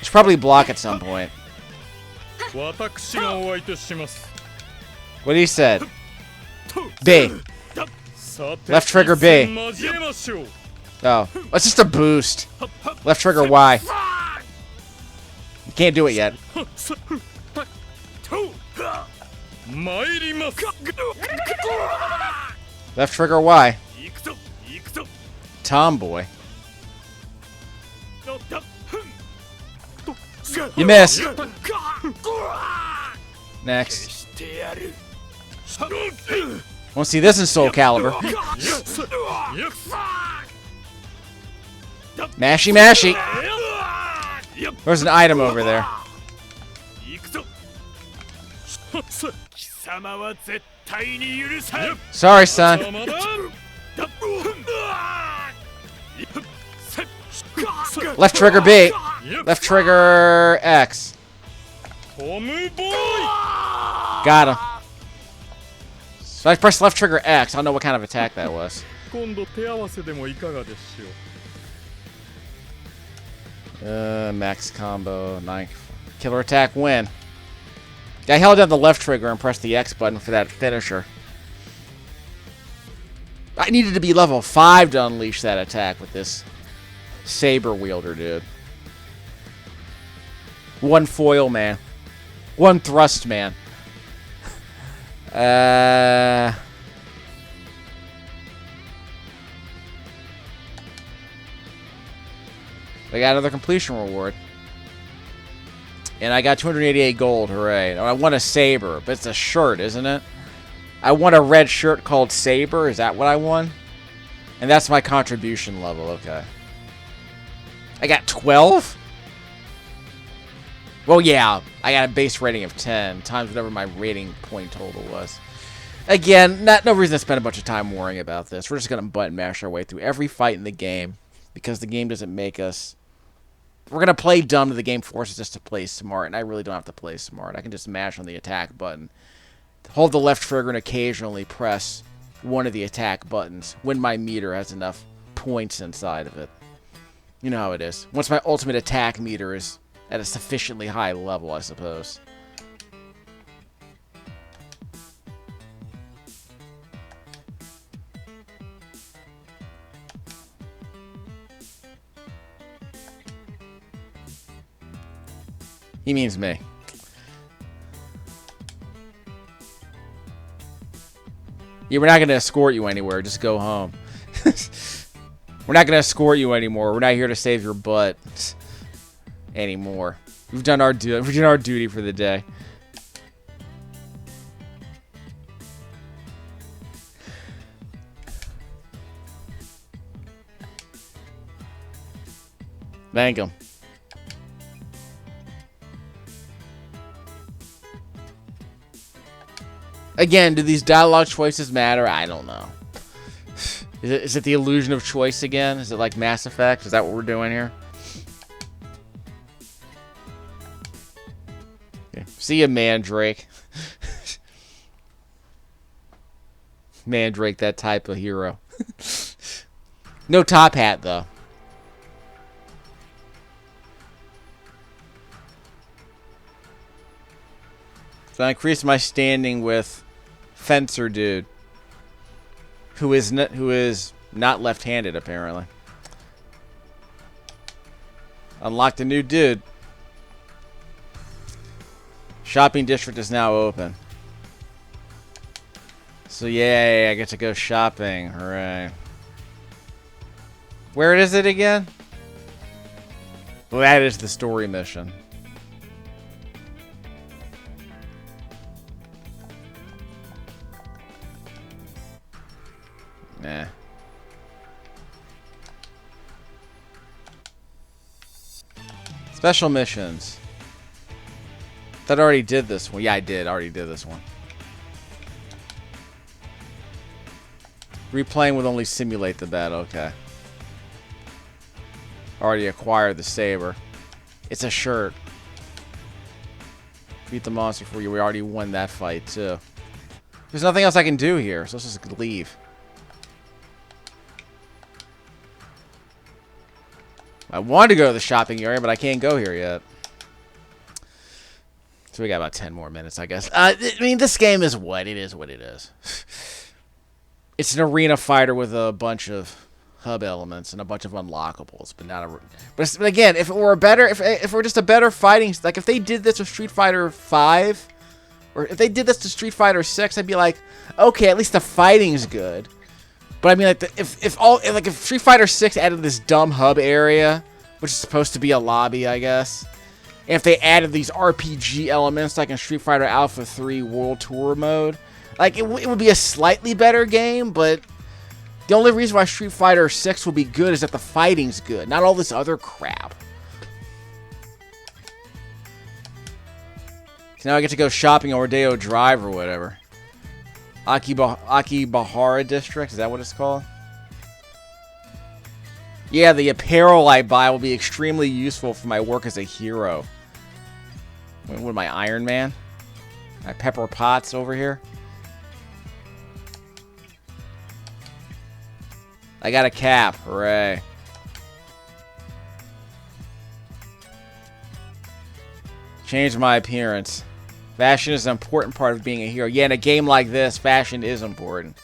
Should probably block at some point. What he said. B. Left trigger B. Oh, it's just a boost. Left trigger Y. You can't do it yet. Left trigger Y. Tomboy. You miss. Next. Won't see this in Soul Calibur. Mashy, mashy. There's an item over there. Sorry, son. Left trigger B. Left trigger X. Got him. So I pressed left trigger X. I don't know what kind of attack that was. Max combo. 9. Killer attack win. I held down the left trigger and pressed the X button for that finisher. I needed to be level 5 to unleash that attack with this saber wielder, dude. One foil man. One thrust man. I got another completion reward. And I got 288 gold, hooray. I won a saber, but it's a shirt, isn't it? I won a red shirt called Saber, is that what I won? And that's my contribution level, okay. I got 12? Well, yeah, I got a base rating of 10, times whatever my rating point total was. Again, no reason to spend a bunch of time worrying about this. We're just going to button mash our way through every fight in the game, because the game doesn't make us... We're going to play dumb, the game forces us to play smart, and I really don't have to play smart. I can just mash on the attack button, hold the left trigger, and occasionally press one of the attack buttons when my meter has enough points inside of it. You know how it is. Once my ultimate attack meter is at a sufficiently high level, I suppose. He means me. Yeah, we're not going to escort you anywhere. Just go home. We're not going to escort you anymore. We're not here to save your butt anymore. We've done our duty for the day. Thank him. Again, do these dialogue choices matter? I don't know. Is it the illusion of choice again? Is it like Mass Effect? Is that what we're doing here? Okay. See ya, Mandrake. Mandrake, that type of hero. No top hat, though. So I increased my standing with Fencer Dude, who is not left-handed apparently. Unlocked a new dude. Shopping district is now open. So yay, I get to go shopping. Hooray. Where is it again? Well, that is the story mission. Nah. Special missions. That already did this one. Yeah, I did. Already did this one. Replaying would only simulate the battle. Okay. Already acquired the saber. It's a shirt. Beat the monster for you. We already won that fight too. There's nothing else I can do here, so let's just leave. I wanted to go to the shopping area, but I can't go here yet. So we got about 10 more minutes, I guess. I mean, this game is what it is. What it is. It's an arena fighter with a bunch of hub elements and a bunch of unlockables, but not a. But again, if it were a better, if it were just a better fighting, like if they did this with Street Fighter 5, or if they did this to Street Fighter 6, I'd be like, okay, at least the fighting's good. But I mean, like, if Street Fighter 6 added this dumb hub area, which is supposed to be a lobby, I guess, and if they added these RPG elements, like in Street Fighter Alpha 3 World Tour mode, like, it would be a slightly better game, but the only reason why Street Fighter 6 will be good is that the fighting's good, not all this other crap. So now I get to go shopping on Rodeo Drive or whatever. Akibahara District, is that what it's called? Yeah, the apparel I buy will be extremely useful for my work as a hero. What am I, Iron Man? My Pepper Potts over here? I got a cap, hooray. Change my appearance. Fashion is an important part of being a hero. Yeah, in a game like this, fashion is important.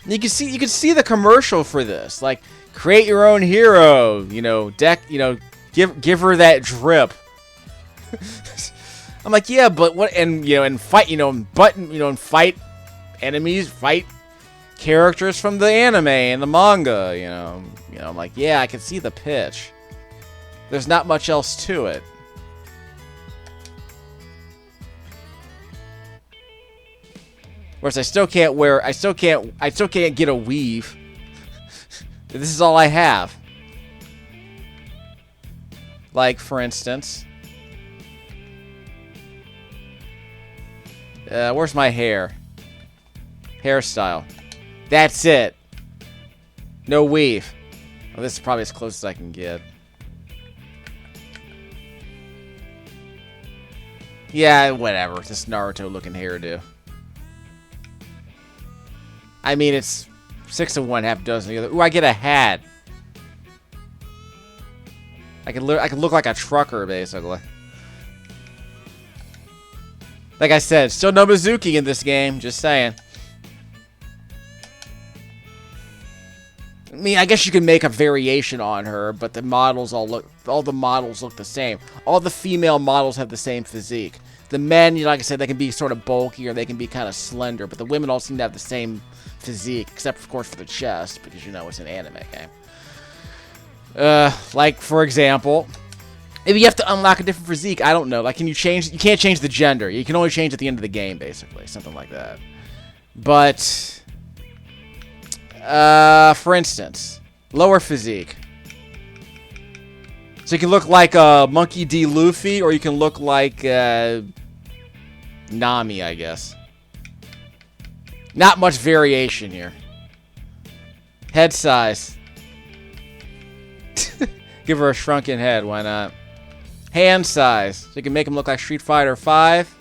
You can see the commercial for this. Like, create your own hero. You know, give her that drip. I'm like, yeah, but what? And fight. And fight enemies, fight characters from the anime and the manga. I'm like, yeah, I can see the pitch. There's not much else to it. Of course, I still can't get a weave. This is all I have. Like, for instance, where's my hair? Hairstyle. That's it. No weave. Well, this is probably as close as I can get. Yeah, whatever. It's this Naruto-looking hairdo. I mean, it's 6 of one, half a dozen of the other. Ooh, I get a hat. I can look like a trucker, basically. Like I said, still no Mizuki in this game. Just saying. I mean, I guess you can make a variation on her, but the models all the models look the same. All the female models have the same physique. The men, like I said, they can be sort of bulky or they can be kind of slender, but the women all seem to have the same physique, except of course for the chest, because it's an anime game. Like, for example, Maybe you have to unlock a different physique. I don't know. Like, can you change? You can't change the gender. You can only change at the end of the game, basically, something like that. But, for instance, lower physique. So you can look like Monkey D. Luffy, or you can look like Nami, I guess. Not much variation here. Head size. Give her a shrunken head, why not? Hand size. So you can make him look like Street Fighter 5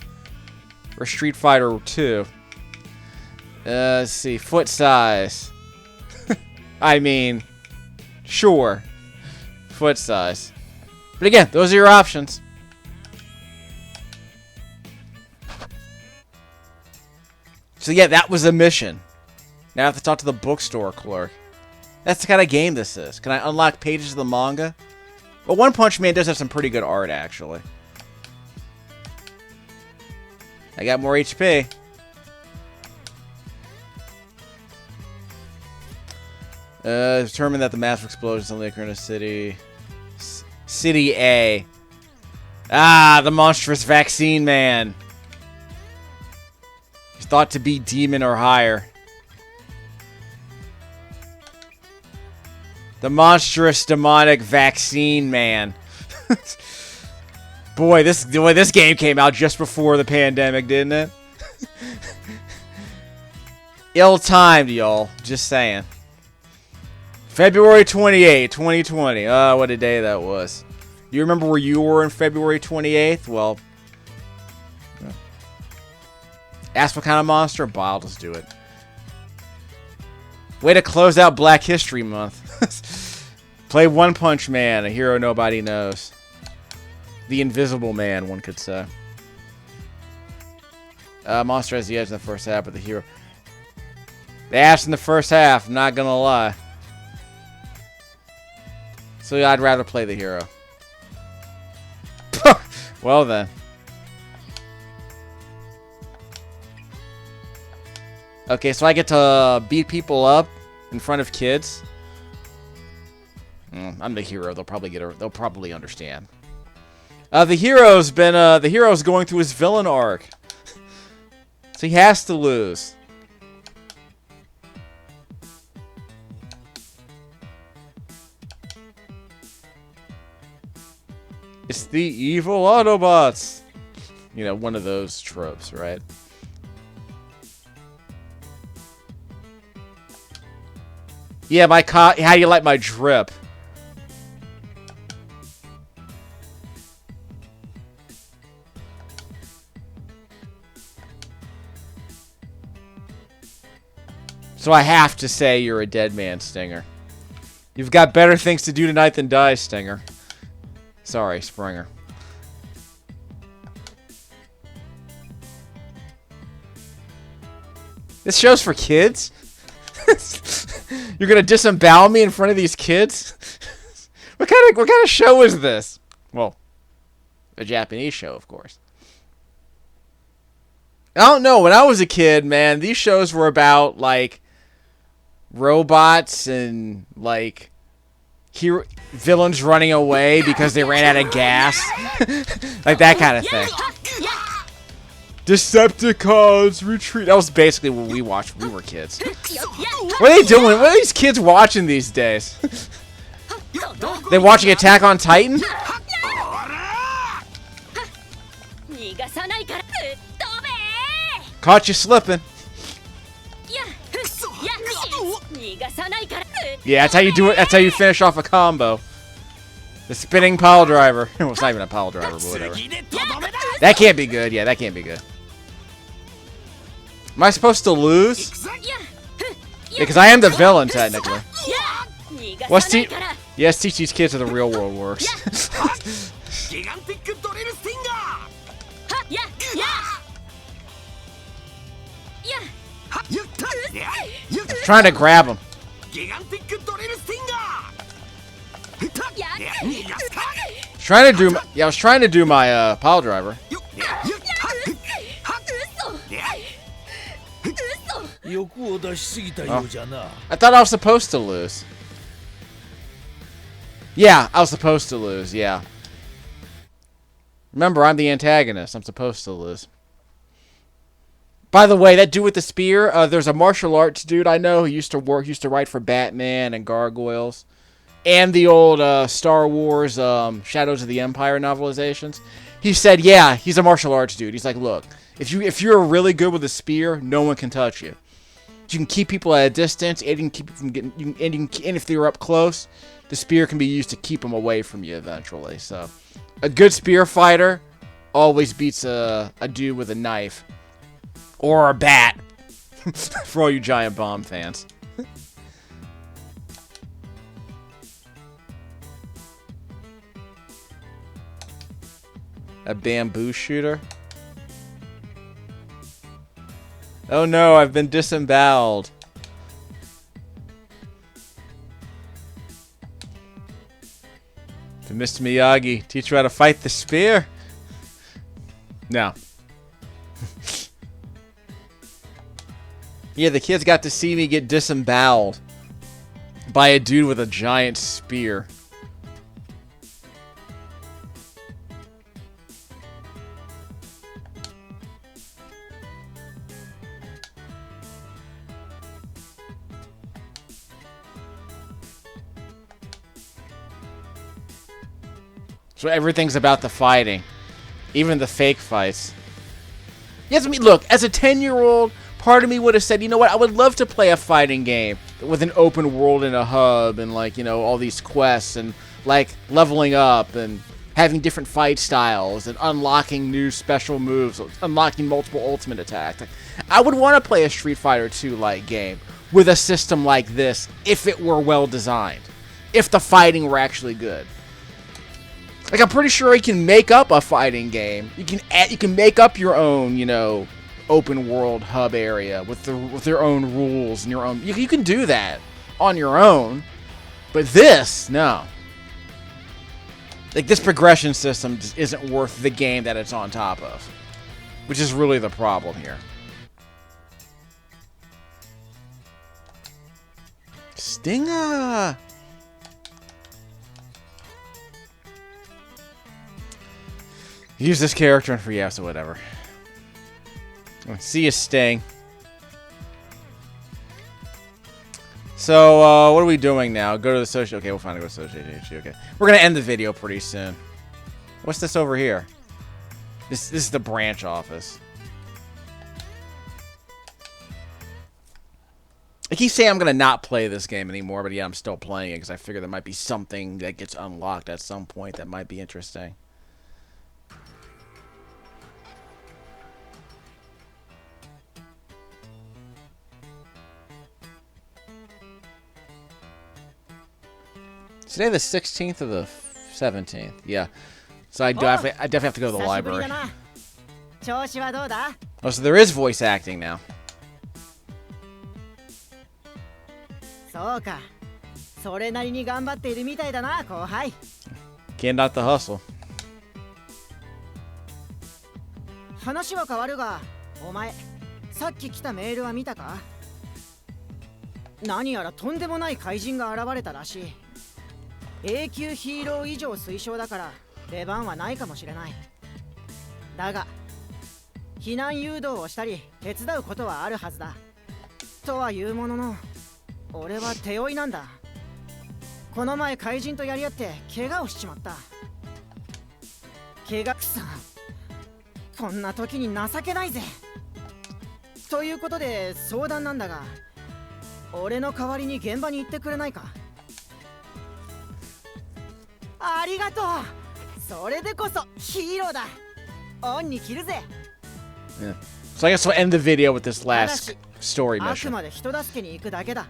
or Street Fighter 2. Let's see. Foot size. I mean, sure. Foot size. But again, those are your options. So yeah, that was a mission. Now I have to talk to the bookstore clerk. That's the kind of game this is. Can I unlock pages of the manga? Well, One Punch Man does have some pretty good art, actually. I got more HP. Determine that the massive explosions in liquor in a city. City A. Ah, the monstrous vaccine man. He's thought to be demon or higher. The monstrous demonic vaccine man. Boy, this game came out just before the pandemic, didn't it? Ill-timed, y'all. Just saying. February 28, 2020. Oh, what a day that was. You remember where you were in February 28th? Well, ask what kind of monster? Bah, I'll just do it. Way to close out Black History Month. Play One Punch Man, a hero nobody knows. The Invisible Man, one could say. Monster has the edge in the first half, but the hero... The ass in the first half, I'm not gonna lie. So yeah, I'd rather play the hero. Well then. Okay, so I get to beat people up in front of kids. I'm the hero. They'll probably understand. The hero's going through his villain arc. So he has to lose. It's the evil Autobots. You know, one of those tropes, right? Yeah, how do you like my drip? So I have to say you're a dead man, Stinger. You've got better things to do tonight than die, Stinger. Sorry, Springer. This show's for kids? You're gonna disembowel me in front of these kids? What kind of show is this? Well, a Japanese show, of course. I don't know. When I was a kid, man, these shows were about, like, robots and, like, villains running away because they ran out of gas. Like that kind of thing. Decepticons retreat. That was basically what we watched when we were kids. What are they doing? What are these kids watching these days? They watching Attack on Titan? Caught you slipping. Yeah, that's how you do it. That's how you finish off a combo. The spinning pile driver. Well, it's not even a pile driver, but whatever. That can't be good. Yeah, that can't be good. Am I supposed to lose? Yeah, because I am the villain, technically. Yes, teach these kids how the real world works. Trying to grab him. I was trying to do my pile driver. Oh. I thought I was supposed to lose. Yeah, I was supposed to lose, yeah. Remember, I'm the antagonist. I'm supposed to lose. By the way, that dude with the spear, there's a martial arts dude I know who used to write for Batman and Gargoyles. And the old Star Wars Shadows of the Empire novelizations. He said, yeah, he's a martial arts dude. He's like, look, if you're really good with a spear, no one can touch you. You can keep people at a distance, and you can keep from getting. And if they're up close, the spear can be used to keep them away from you eventually. So, a good spear fighter always beats a dude with a knife or a bat. For all you Giant Bomb fans. A bamboo shooter? Oh no, I've been disemboweled. To Mr. Miyagi, teach you how to fight the spear? No. Yeah, the kids got to see me get disemboweled by a dude with a giant spear. So everything's about the fighting. Even the fake fights. Yes, I mean, look, as a 10-year-old, part of me would have said, you know what, I would love to play a fighting game with an open world and a hub and, like, you know, all these quests and, like, leveling up and having different fight styles and unlocking new special moves, unlocking multiple ultimate attacks. Like, I would want to play a Street Fighter 2-like game with a system like this if it were well designed. If the fighting were actually good. Like, I'm pretty sure you can make up a fighting game. You can make up your own, you know, open world hub area with their own rules and your own. You can do that on your own, but this, no. Like, this progression system just isn't worth the game that it's on top of, which is really the problem here. Stinger. Use this character for yes or whatever. Let's see you, Sting. So, what are we doing now? Go to the social. Okay, we'll finally go to social. Okay, we're gonna end the video pretty soon. What's this over here? This is the branch office. I keep saying I'm gonna not play this game anymore, but yeah, I'm still playing it because I figure there might be something that gets unlocked at some point that might be interesting. Today the 16th or the 17th? Yeah. So I definitely have to go to the library. Oh, so there is voice acting now. Can't knock the hustle. 話は変わるが、お前、さっき来たメールは見たか？何やらとんでもない怪人が現れたらしい。永久ヒーロー以上推奨だから出番はないかもしれない。だが、避難誘導をしたり手伝うことはあるはずだ。とは言うものの、俺は手負いなんだ。この前怪人とやり合って怪我をしちまった。怪我くさ。こんな時に情けないぜ。ということで相談なんだが、俺の代わりに現場に行ってくれないか？ありがとう。それでこそヒーローだ。オンに切るぜ。Yeah. So I guess we'll end the video with this last story mission. あくまで人助けに行くだけだ。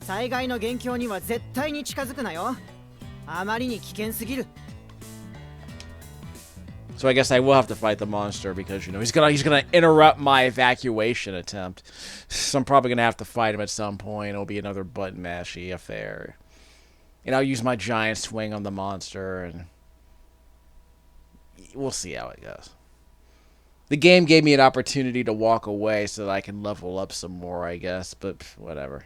災害の元凶には絶対に近づくなよ。あまりに危険すぎる。So I guess I will have to fight the monster because, you know, he's gonna interrupt my evacuation attempt. So I'm probably gonna have to fight him at some point. It'll be another button mashy affair. And I'll use my giant swing on the monster, and we'll see how it goes. The game gave me an opportunity to walk away so that I can level up some more, I guess, but whatever.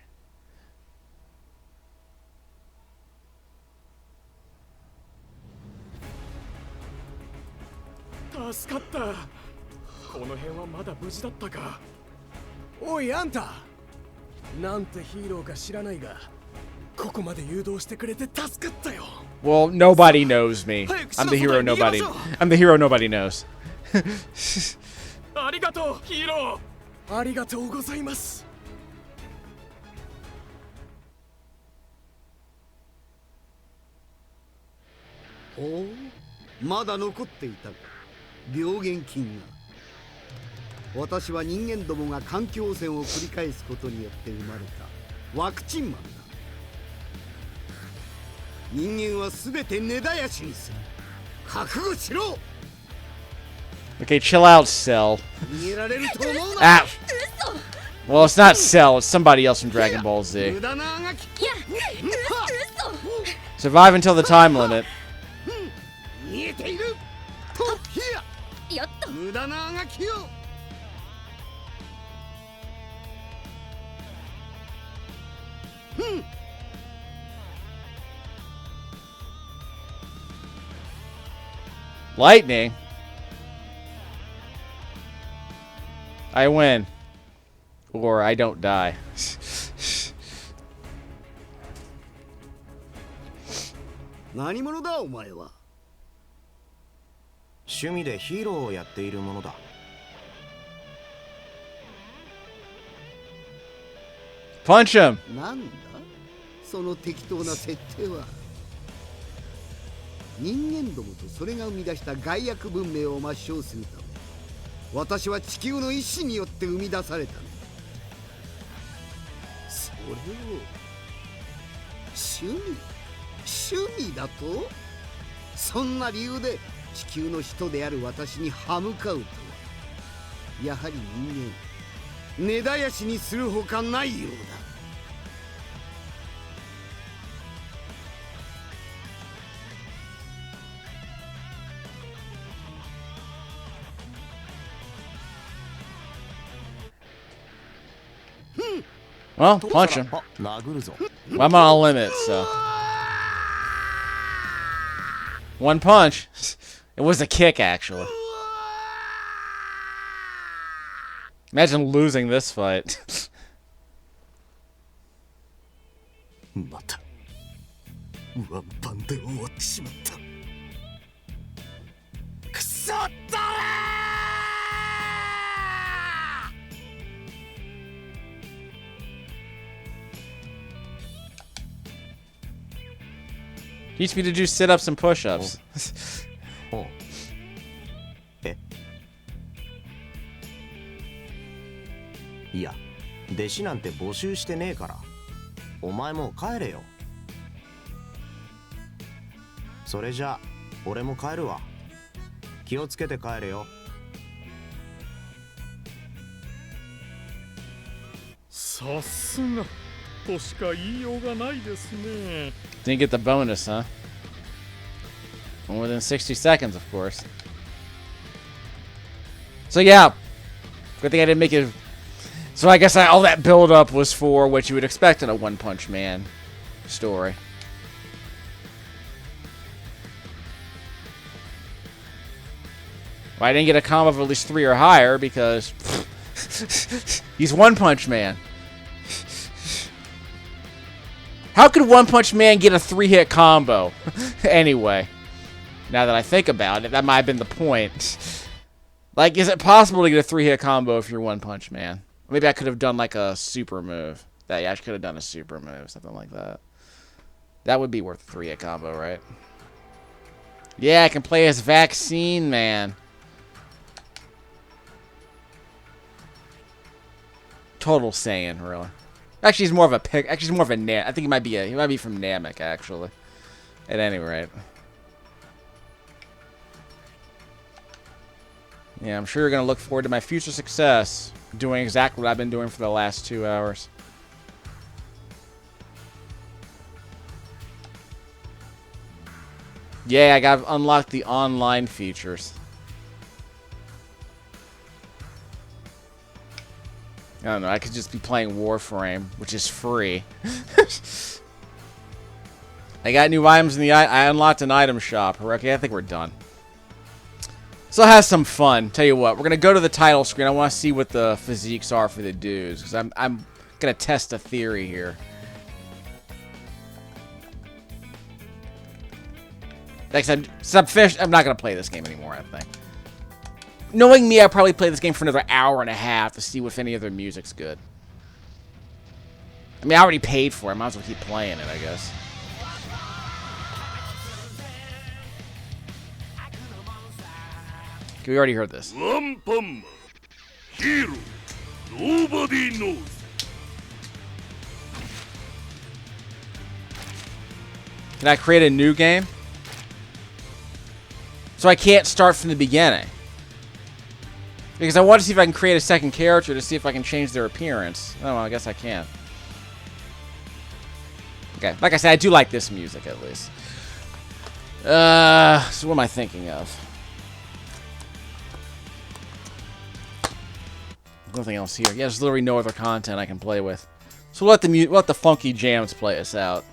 助かった。この辺はまだ無事だったか。おいあんた、なんてヒーローか知らないが、ここまで誘導してくれて助かったよ。 Well, nobody knows me. I'm the hero nobody. I'm the hero nobody knows. ありがとうヒーロー。ありがとうございます。おお、まだ残っていたが、病原菌が。私は人間どもが環境汚染を繰り返すことによって生まれたワクチンマンだ。人間はすべて根絶やしにする。覚悟しろ。 Okay, chill out, Cell. 逃げられると思うな。Ah! Well, it's not Cell, it's somebody else from Dragon Ball Z. 無駄なあがき。 Survive until the time limit. 見えている。とヒア。やった。無駄なあがきよ。Lightning? I win. Or I don't die. 何者だお前は。趣味でヒーローをやっているものだ。Punch him! なんだその適当な設定は。人間どもとそれが生み出した害悪文明を抹消するため、私は地球の意志によって生み出されたのだ。それを趣味だと。そんな理由で地球の人である私に歯向かうとは、やはり人間根絶やしにするほかないようだ。Well, punch him. 殴るぞ。 I'm on a limit, so. One punch. It was a kick, actually. Imagine losing this fight. またワンパンで終わってしまった。くそったれTeach me to do sit-ups and push-ups. おう。え。いや、弟子なんて募集してねえから。お前もう帰れよ。それじゃあ、俺も帰るわ。気をつけて帰れよ。さすがとしか言いようがないですね。 Didn't get the bonus, huh? Within 60 seconds, of course. So yeah, good thing I didn't make it. So I guess all that build-up was for what you would expect in a One Punch Man story. Well, I didn't get a combo of at least 3 or higher because he's One Punch Man. How could One Punch Man get a 3-hit combo? Anyway, now that I think about it, that might have been the point. Like, is it possible to get a 3-hit combo if you're One Punch Man? Maybe I could have done like a super move. Yeah, I could have done a super move, something like that. That would be worth a 3-hit combo, right? Yeah, I can play as Vaccine Man. Total Saiyan, really. Actually, he's more of a pick. Actually, he's more of a Nam. I think he might be from Namek, actually. At any rate. Yeah, I'm sure you're gonna look forward to my future success, doing exactly what I've been doing for the last 2 hours. Yeah, I got unlocked the online features. I don't know, I could just be playing Warframe, which is free. I got new items in the I unlocked an item shop. Okay, I think we're done. So it has some fun. Tell you what, we're gonna go to the title screen. I want to see what the physiques are for the dudes, because I'm gonna test a theory here. Like I'm not gonna play this game anymore. I think. Knowing me, I probably play this game for another hour and a half to see if any of their music's good. I mean, I already paid for it. I might as well keep playing it, I guess. Okay, we already heard this. Lampam, hero, nobody knows. Can I create a new game? So I can't start from the beginning. Because I want to see if I can create a second character to see if I can change their appearance. Oh, well, I guess I can't. Okay, like I said, I do like this music at least. So what am I thinking of? Nothing else here. Yeah, there's literally no other content I can play with. So we'll let the funky jams play us out.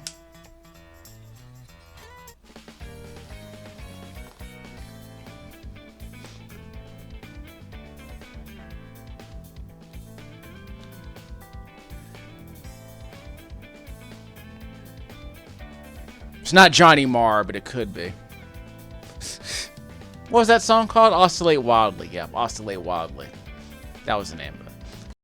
It's not Johnny Marr, but it could be. What was that song called? Oscillate Wildly. Yeah, Oscillate Wildly. That was the name of it.